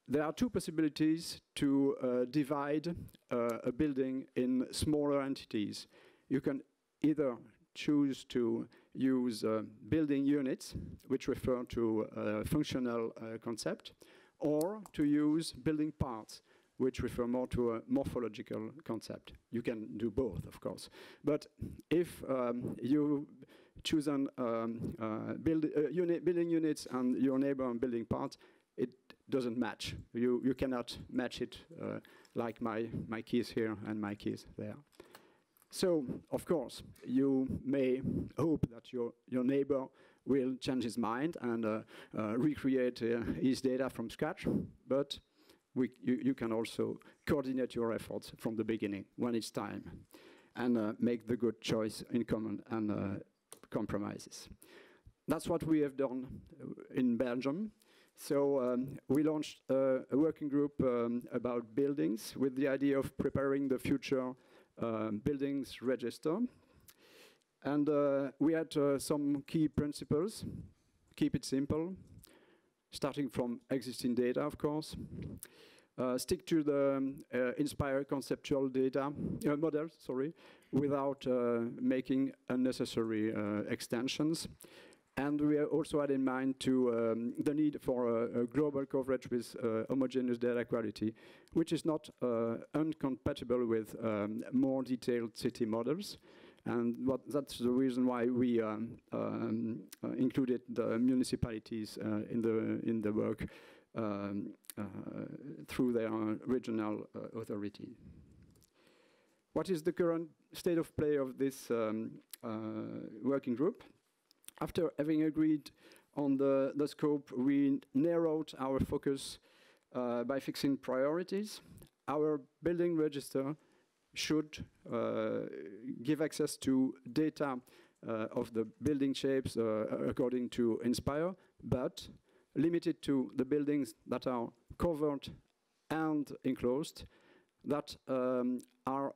there are two possibilities to divide a building in smaller entities. You can either choose to use building units, which refer to a functional concept, or to use building parts, which refer more to a morphological concept. You can do both, of course. But if you choose building units and your neighbor on building parts, it doesn't match. You cannot match it like my keys here and my keys there. So, of course, you may hope that your neighbor will change his mind and recreate his data from scratch, but you can also coordinate your efforts from the beginning when it's time and make the good choice in common and compromises. That's what we have done in Belgium. So we launched a working group about buildings with the idea of preparing the future buildings register. And we had some key principles. Keep it simple, starting from existing data, of course. Stick to the Inspire conceptual data model, without making unnecessary extensions. And we also had in mind the need for a global coverage with homogeneous data quality, which is not incompatible with more detailed city models. And that's the reason why we included the municipalities in the work through their regional authority. What is the current state of play of this working group? After having agreed on the scope, we narrowed our focus by fixing priorities. Our building register should give access to data of the building shapes according to Inspire, but limited to the buildings that are covered and enclosed, that are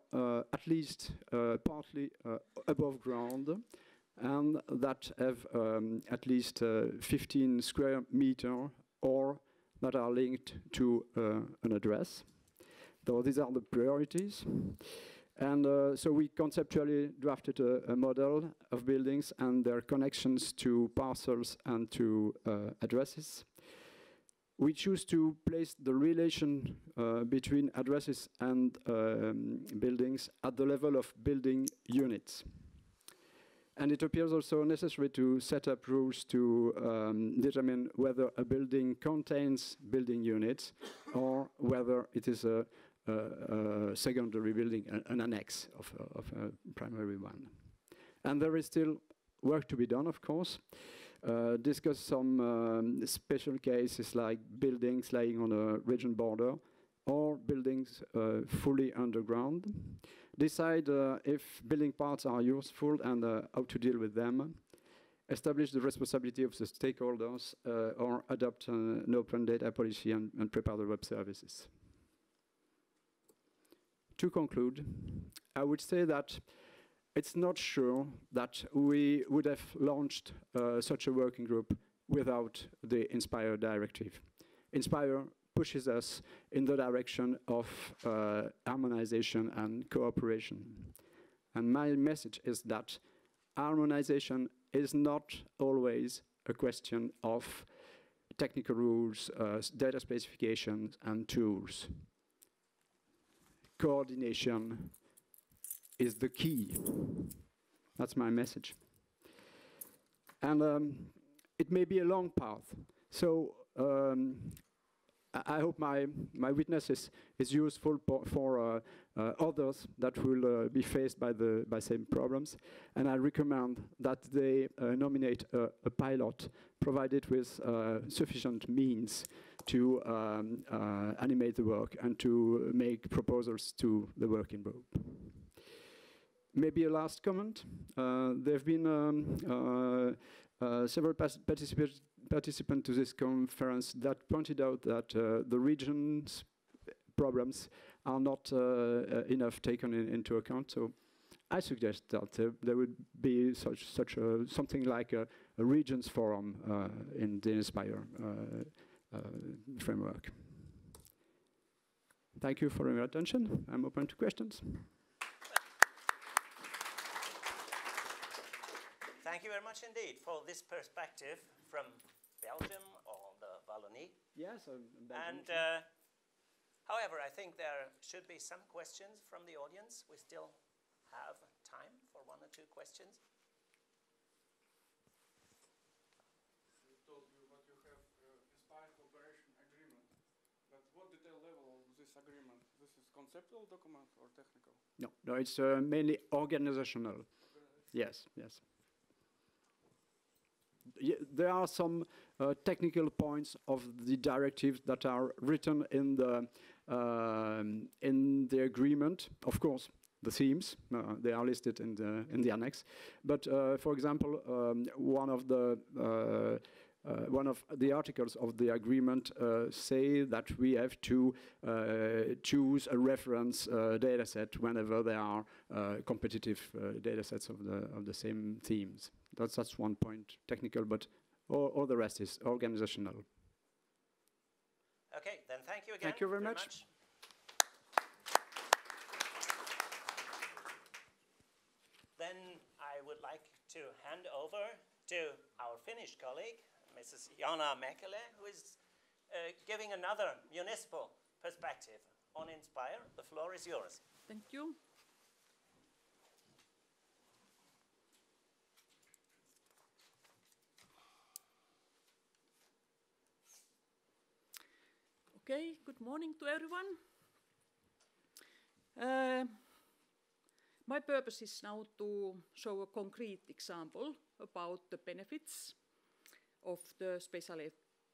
at least partly above ground, and that have at least 15 square meter or that are linked to an address. So these are the priorities. And so we conceptually drafted a model of buildings and their connections to parcels and to addresses. We choose to place the relation between addresses and buildings at the level of building units. And it appears also necessary to set up rules to determine whether a building contains building units or whether it is a secondary building, an annex of a primary one. And there is still work to be done, of course. Discuss some special cases like buildings lying on a region border or buildings fully underground. Decide if building parts are useful and how to deal with them. Establish the responsibility of the stakeholders or adopt an open data policy and prepare the web services. To conclude, I would say that it's not sure that we would have launched such a working group without the Inspire directive. Inspire pushes us in the direction of harmonization and cooperation. And my message is that harmonization is not always a question of technical rules, data specifications, and tools. Coordination is the key. That's my message. And it may be a long path. So I hope my witness is useful for others that will be faced by same problems. And I recommend that they nominate a pilot provided with sufficient means to animate the work and to make proposals to the working group. Maybe a last comment. There have been several participants to this conference that pointed out that the region's problems are not enough taken into account. So I suggest that there would be something like a regions forum in the Inspire framework. Thank you for your attention. I'm open to questions. Thank you very much indeed for this perspective from Belgium or the Wallonie. Yes, and however, I think there should be some questions from the audience. We still have time for 1 or 2 questions. You told you what you have inspired cooperation what detail level of this agreement? This is conceptual document or technical? No, no, it's mainly organizational. Yes, yes. There are some technical points of the directive that are written in the agreement. Of course, the themes they are listed in the annex. But for example, one of the articles of the agreement say that we have to choose a reference data set whenever there are competitive data sets of the same themes. That's one point, technical, but all the rest is organizational. Okay, then thank you again. Thank you very much. Then I would like to hand over to our Finnish colleague, Mrs. Jana Mäkelä, who is giving another municipal perspective on Inspire. The floor is yours. Thank you. Okay, good morning to everyone. My purpose is now to show a concrete example about the benefits of the spatial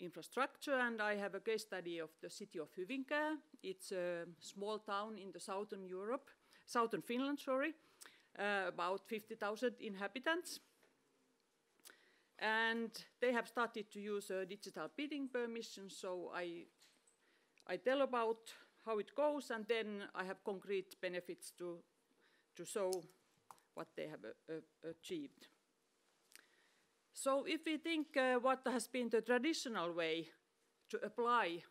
infrastructure, and I have a case study of the city of Hyvinkää. It's a small town in the southern Finland, about 50,000 inhabitants. And they have started to use a digital building permission, so I tell about how it goes, and then I have concrete benefits to show what they have achieved. So if we think what has been the traditional way to apply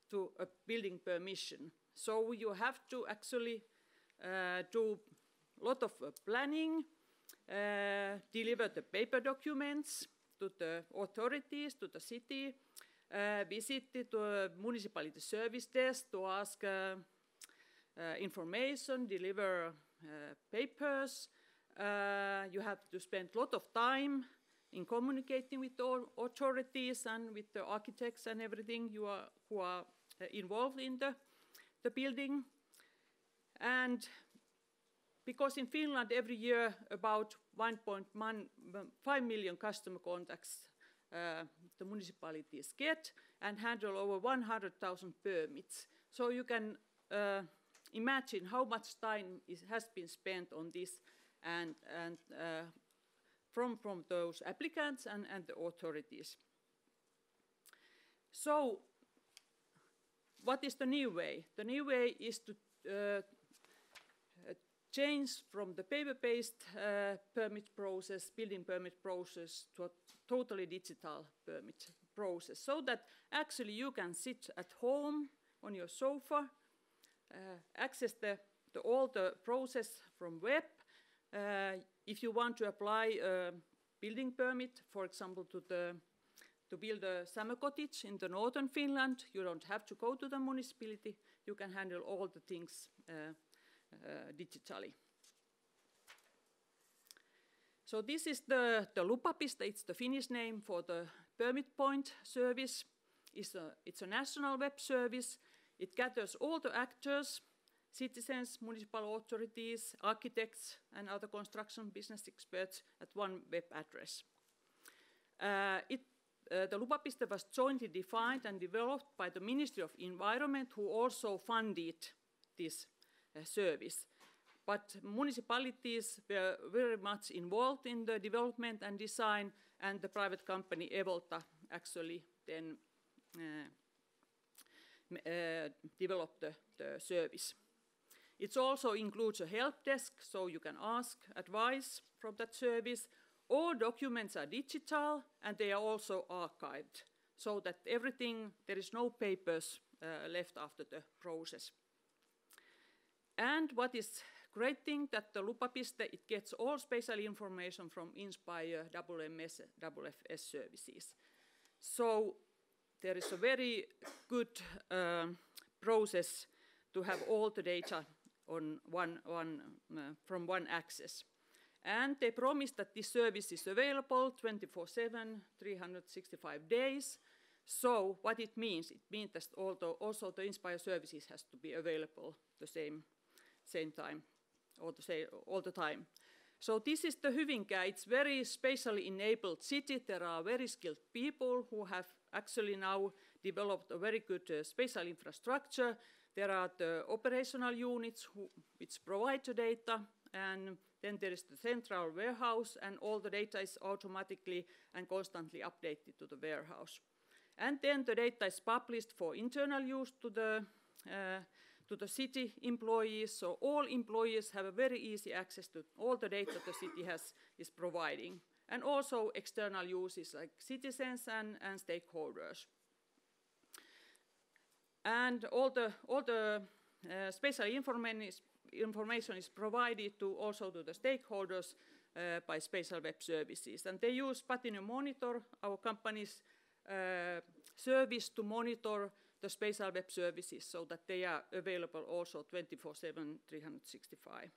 to a building permission, so you have to actually do a lot of planning, deliver the paper documents to the authorities, to the city, visit the municipality service desk to ask information, deliver papers. You have to spend a lot of time in communicating with the authorities and with the architects and everything who are involved in the building. And because in Finland every year about 1.5 million customer contacts the municipalities get and handle over 100,000 permits. So you can imagine how much time has been spent on this and from those applicants and the authorities. So what is the new way? The new way is to change from the paper-based building permit process to a totally digital permit process, so that actually you can sit at home on your sofa, access all the process from web. If you want to apply a building permit, for example, to build a summer cottage in the northern Finland, you don't have to go to the municipality. You can handle all the things digitally. So this is the Lupapiste. It's the Finnish name for the permit point service. It's a national web service. It gathers all the actors, citizens, municipal authorities, architects, and other construction business experts at one web address. The Lupapiste was jointly defined and developed by the Ministry of Environment, who also funded this service. But municipalities were very much involved in the development and design, and the private company Evolta actually then developed the service. It also includes a help desk, so you can ask advice from that service. All documents are digital, and they are also archived, so that there is no papers left after the process. And what is great thing that the Lupapiste, it gets all spatial information from Inspire WFS services. So there is a very good process to have all the data on from one access. And they promise that this service is available 24/7, 365 days. So what it means that also the Inspire services has to be available the same time, or all the time. So this is the Hyvinkää. It's very spatially enabled city. There are very skilled people who have actually now developed a very good spatial infrastructure. There are the operational units which provide the data, and then there is the central warehouse, and all the data is automatically and constantly updated to the warehouse. And then the data is published for internal use to the city employees, so all employees have a very easy access to all the data the city is providing, and also external uses like citizens and stakeholders. And all the spatial information is provided also to the stakeholders by Spatial Web Services, and they use Patino Monitor, our company's service, to monitor the Spatial Web Services so that they are available also 24/7, 365.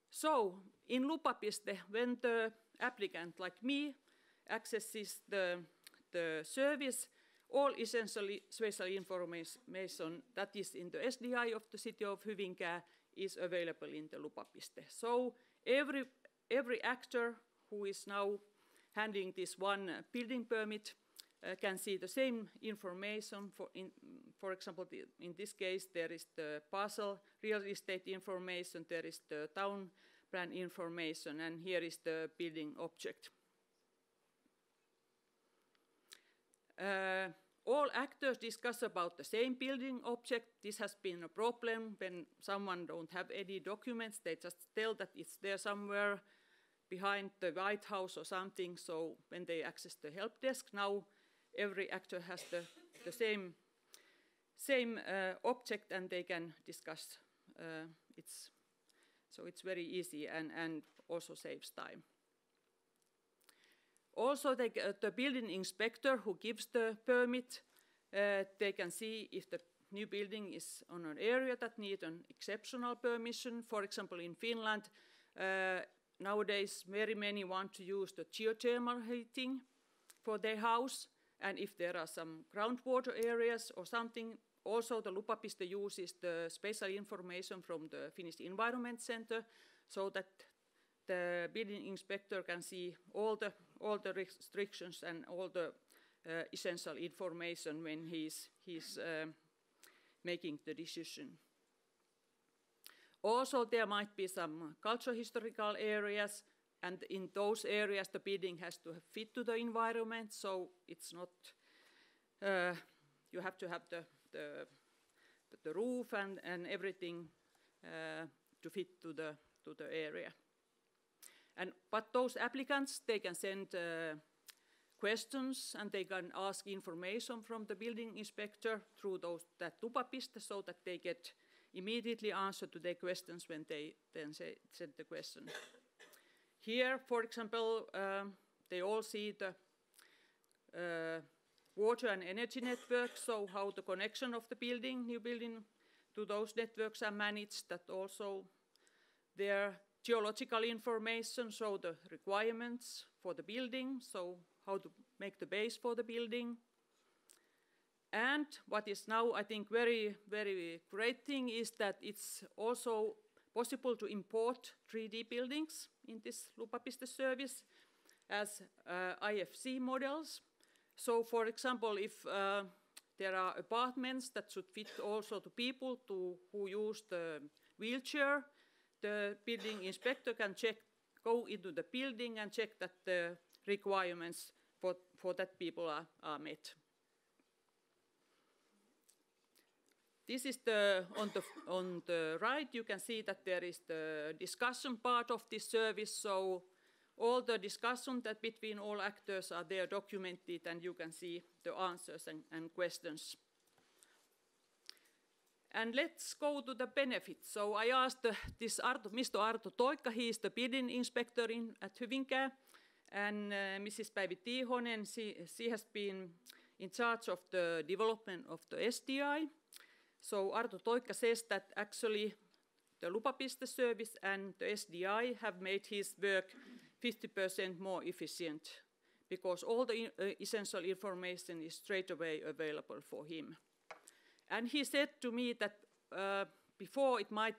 So in Lupapiste, when the applicant like me accesses the service, all essentially spatial information that is in the SDI of the city of Hyvinkää is available in the Lupapiste. So every actor who is now handling this one building permit can see the same information. For example, in this case, there is the parcel real estate information, there is the town plan information, and here is the building object. All actors discuss about the same building object. This has been a problem when someone don't have any documents. They just tell that it's there somewhere behind the White House or something. So when they access the help desk, now every actor has the same object, and they can discuss. So it's very easy and also saves time. Also, the building inspector who gives the permit, they can see if the new building is on an area that needs an exceptional permission. For example, in Finland, nowadays very many want to use the geothermal heating for their house, and if there are some groundwater areas or something, also the Lupapiste uses the spatial information from the Finnish Environment Center, so that the building inspector can see all the restrictions and all the essential information when he's making the decision. Also, there might be some cultural historical areas, and in those areas the building has to fit to the environment, so it's not, you have to have the roof and everything to fit to the area. But those applicants, they can send questions, and they can ask information from the building inspector through that Lupapiste, so that they get immediately answer to their questions when they then send the question. Here, for example, they all see the water and energy networks, so how the connection of the new building to those networks are managed, that also their geological information, so the requirements for the building, so how to make the base for the building. And what is now, I think, very, very great thing is that it's also possible to import 3D buildings in this Lupapiste service as IFC models. So, for example, if there are apartments that should fit also to people who use the wheelchair, the building inspector can go into the building and check that the requirements for that people are met. This is on the right, you can see that there is the discussion part of this service, so all the discussion that between all actors are there documented, and you can see the answers and questions. And let's go to the benefits. So I asked Mr. Arto Toikka, he is the building inspector at Hyvinkää, and Mrs. Päivi Tiihonen, she has been in charge of the development of the SDI. So Arto Toikka says that actually the Lupapiste service and the SDI have made his work 50% more efficient, because all the essential information is straight away available for him. And he said to me that before it might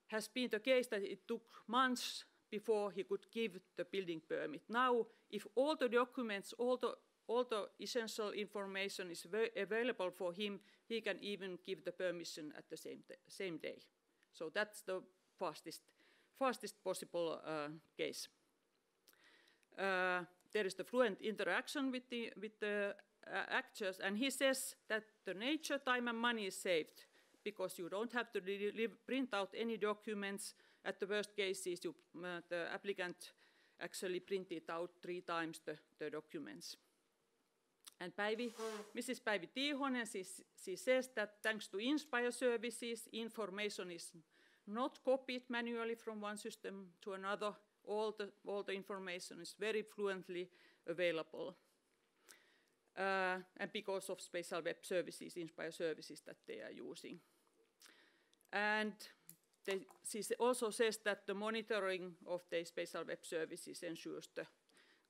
has been the case that it took months before he could give the building permit. Now, if all the documents, all the essential information is available for him, he can even give the permission at the same day. So that's the fastest possible case. There is the fluent interaction with the actors, and he says that the nature, time, and money is saved because you don't have to print out any documents. At the worst cases, the applicant actually printed out 3 times the documents. And Mrs. Päivi Tiihonen, she says that thanks to Inspire services, information is not copied manually from one system to another. All the information is very fluently available. And because of Spatial Web Services, Inspire services that they are using. And she also says that the monitoring of the Spatial Web Services ensures the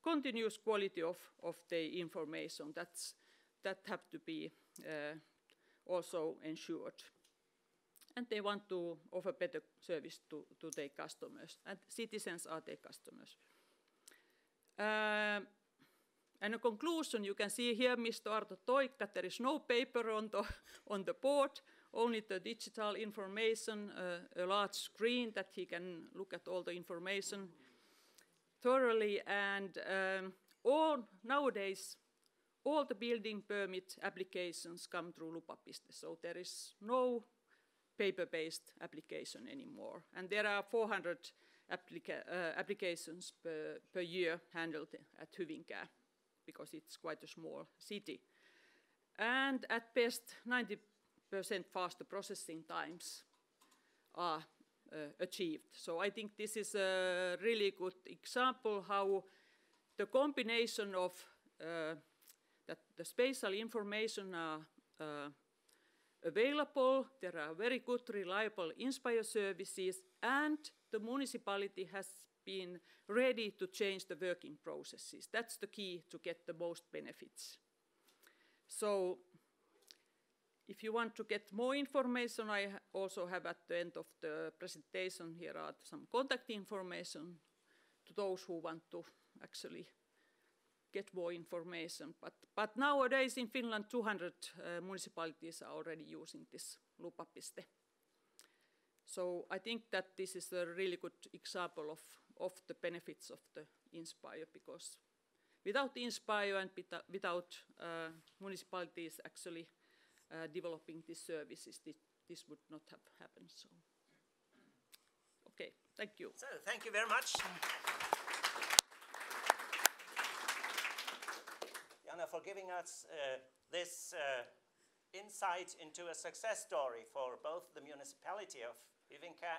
continuous quality of the information. That have to be also ensured. And they want to offer better service to their customers, and citizens are their customers. And a conclusion, you can see here, Mr. Arto Toik, that there is no paper on the board, only the digital information, a large screen that he can look at all the information thoroughly. And nowadays, all the building permit applications come through Lupapiste, so there is no paper-based application anymore. And there are 400 applications per year handled at Hyvinkää, because it's quite a small city. And at best, 90% faster processing times are achieved. So I think this is a really good example how the combination of that the spatial information are available, there are very good, reliable Inspire services, and the municipality has been ready to change the working processes. That's the key to get the most benefits. So if you want to get more information, I also have at the end of the presentation, here are some contact information to those who want to actually get more information. But nowadays in Finland, 200 municipalities are already using this Lupapiste. So I think that this is a really good example of the benefits of the Inspire, because without Inspire and without municipalities actually developing these services, this would not have happened. So, okay, thank you. So, thank you very much. Jana, for giving us this insight into a success story for both the municipality of Hyvinkää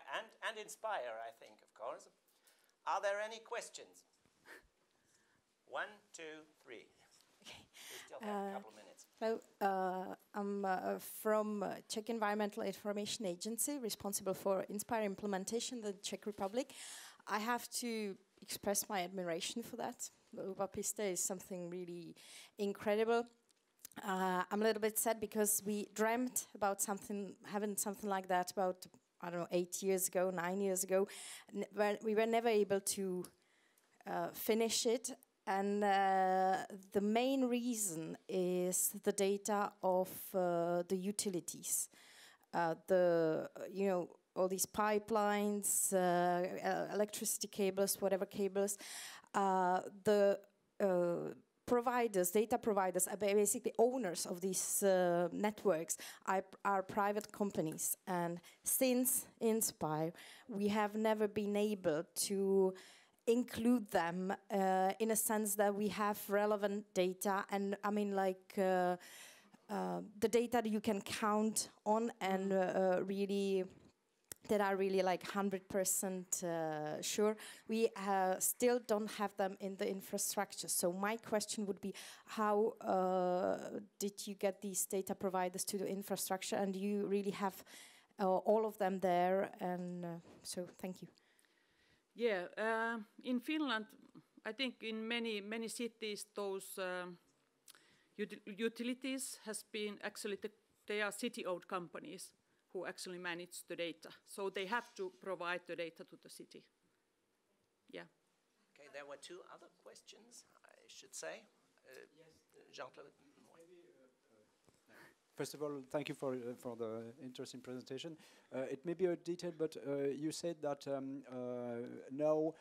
and Inspire, I think, of course. Are there any questions? 1, 2, 3. Okay. We still have a couple of minutes. Hello, I'm from Czech Environmental Information Agency, responsible for Inspire implementation in the Czech Republic. I have to express my admiration for that. Lupapiste is something really incredible. I'm a little bit sad because we dreamt about having something like that about, I don't know, 8 years ago, 9 years ago. We were never able to finish it. And the main reason is the data of the utilities. All these pipelines, electricity cables, whatever cables, the data providers are basically owners of these networks, are private companies. And since Inspire, we have never been able to include them in a sense that we have relevant data, and I mean like the data that you can count on and really that are really like 100% sure. We still don't have them in the infrastructure. So my question would be, how did you get these data providers to the infrastructure, and do you really have all of them there? And so thank you. Yeah, in Finland, I think in many cities those utilities has been actually they are city-owned companies who actually manage the data. So they have to provide the data to the city. Yeah. Okay, there were two other questions, I should say. Jean-Claude. First of all, thank you for the interesting presentation. It may be a detail, but you said that now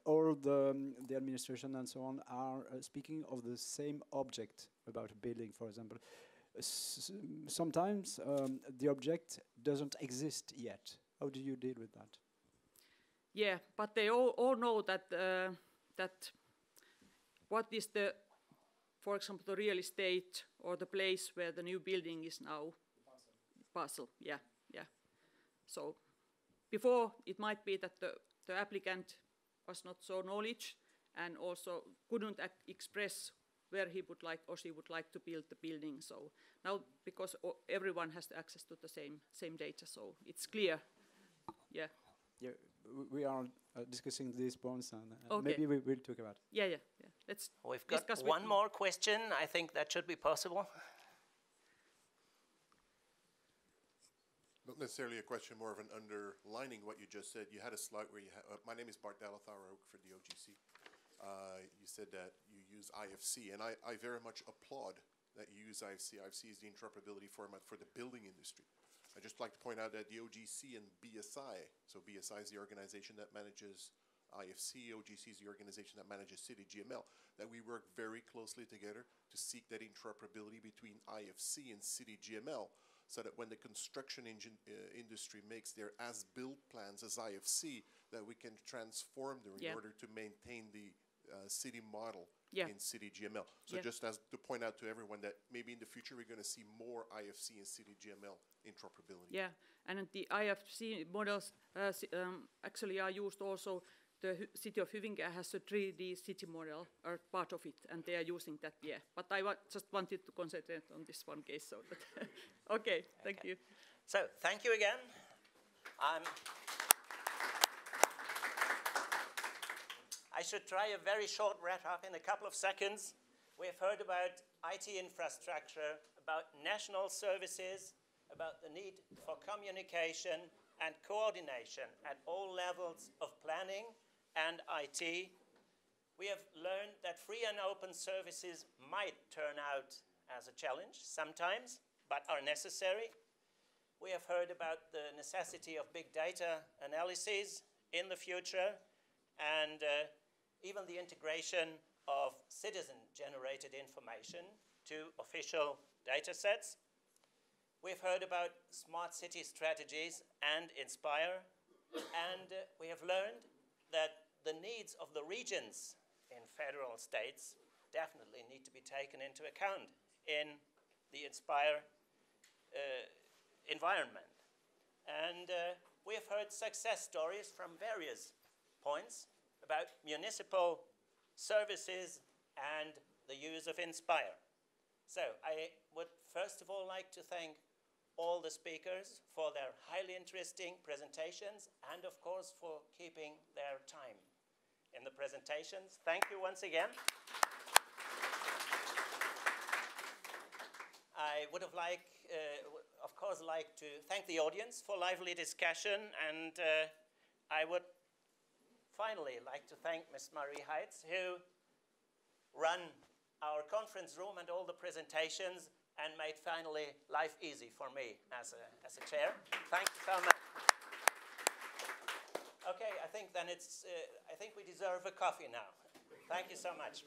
all the administration and so on are speaking of the same object about a building, for example. Sometimes the object doesn't exist yet. How do you deal with that? Yeah, but they all know that that what is the, for example, the real estate or the place where the new building is now. Parcel. Yeah. So before it might be that the applicant was not so knowledge and also couldn't express where he would like or she would like to build the building. So now, because everyone has access to the same data, so it's clear. Yeah. Yeah, we are discussing these points, and okay. Maybe we will talk about it. Yeah. Let's. We've got one more question. I think that should be possible. Not necessarily a question, more of an underlining what you just said. You had a slide where you had, my name is Bart Dallathauer, I work for the OGC. You said that you use IFC, and I very much applaud that you use IFC. IFC is the interoperability format for the building industry. I'd just like to point out that the OGC and BSI, so BSI is the organization that manages IFC, OGC is the organization that manages CityGML, that we work very closely together to seek that interoperability between IFC and CityGML, so that when the construction industry makes their as-built plans as IFC, that we can transform them in order to maintain the city model in CityGML. So just as to point out to everyone that maybe in the future we're going to see more IFC and CityGML interoperability. Yeah, and the IFC models actually are used also. The city of Hyvinkää has a 3D city model, or part of it, and they are using that, But I just wanted to concentrate on this one case. So that okay, thank you. So, thank you again. I should try a very short wrap-up in a couple of seconds. We've heard about IT infrastructure, about national services, about the need for communication and coordination at all levels of planning and IT. We have learned that free and open services might turn out as a challenge sometimes, but are necessary. We have heard about the necessity of big data analyses in the future, and even the integration of citizen-generated information to official data sets. We've heard about smart city strategies and Inspire, and we have learned that the needs of the regions in federal states definitely need to be taken into account in the Inspire environment. And we have heard success stories from various points about municipal services and the use of Inspire. So I would first of all like to thank all the speakers for their highly interesting presentations and of course for keeping their time in the presentations. Thank you once again. I would have of course like to thank the audience for lively discussion, and I would finally like to thank Ms. Marie Heitz, who ran our conference room and all the presentations and made finally life easy for me as a chair. Thank you so much. Okay, I think then I think we deserve a coffee now. Thank you so much.